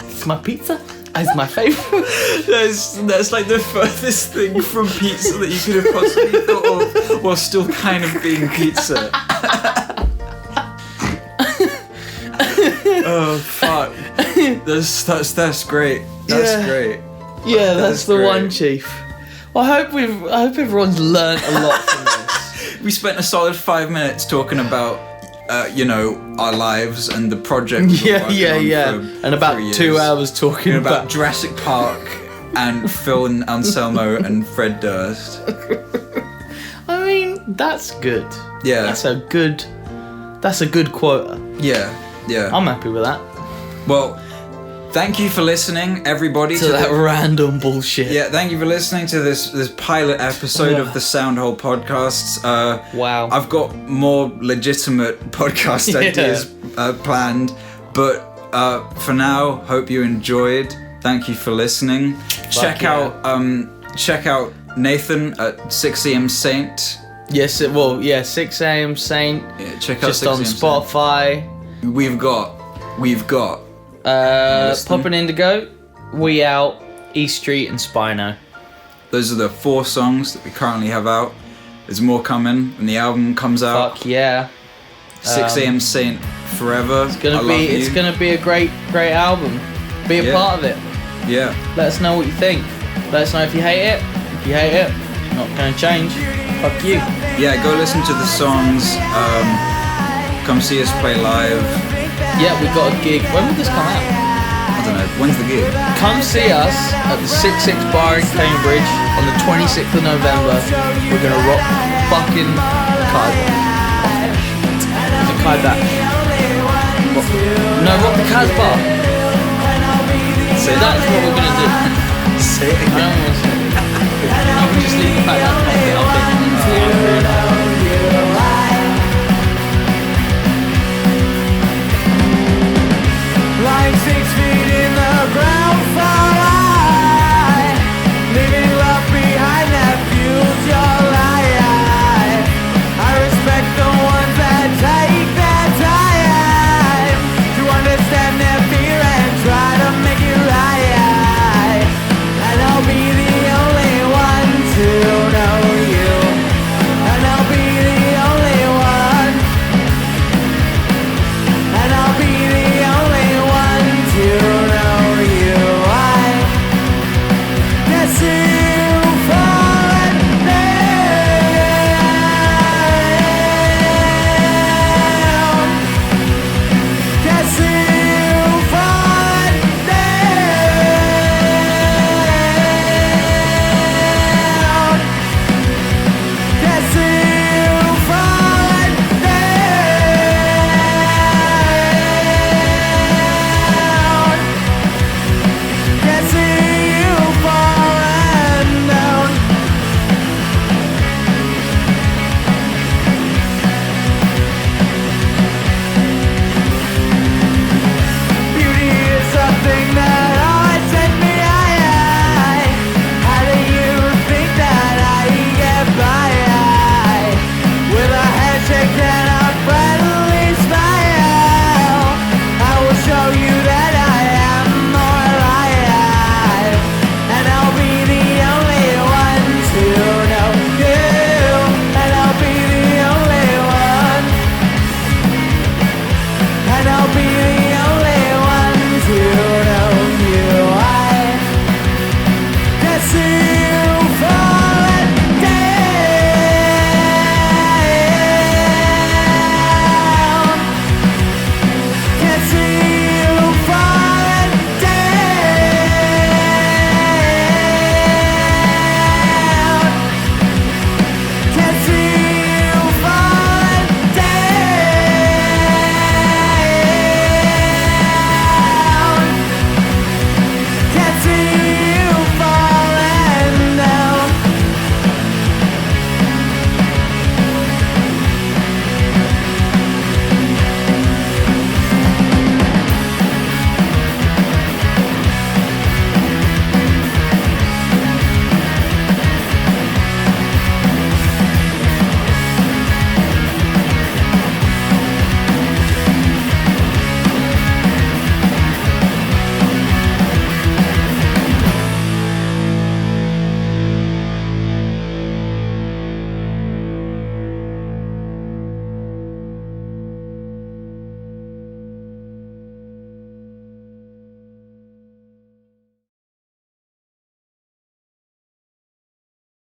It's my pizza. It's my favorite. That's like the furthest thing from pizza that you could have possibly thought of, while still kind of being pizza. Oh fuck! That's great. That's great. Yeah, that's the great. one, Chief. Well, I hope everyone's learned a lot from this. We spent a solid 5 minutes talking about, our lives and the project. Yeah. And about 2 hours talking about Jurassic Park and Phil and Anselmo and Fred Durst. I mean, that's good. Yeah. That's a good quota. Yeah. I'm happy with that. Well, thank you for listening, everybody. To that random bullshit. Yeah, thank you for listening to this pilot episode of the Soundhole podcasts. Wow. I've got more legitimate podcast ideas planned, but for now, hope you enjoyed. Thank you for listening. Check out Nathan at 6am Saint. Yes, 6am Saint. Yeah, check out just on 6am Spotify. Saint. We've got Poppin' Indigo, We Out, E Street, and Spino. Those are the 4 songs that we currently have out. There's more coming when the album comes out. Fuck yeah. 6am Saint forever. It's gonna be a great album. Be a part of it. Yeah. Let us know what you think. Let us know if you hate it. If you hate it, not gonna change. Fuck you. Yeah, go listen to the songs. Come see us play live. Yeah, we got a gig. When will this come out? I don't know. When's the gig? Come see us at the 66 Bar in Cambridge on the 26th of November. We're gonna rock fucking Kaiba. The Kaiba. No, rock the Casbah. Say That's what we're gonna do. Say it I again. don't want to say it. I can just leave the fact that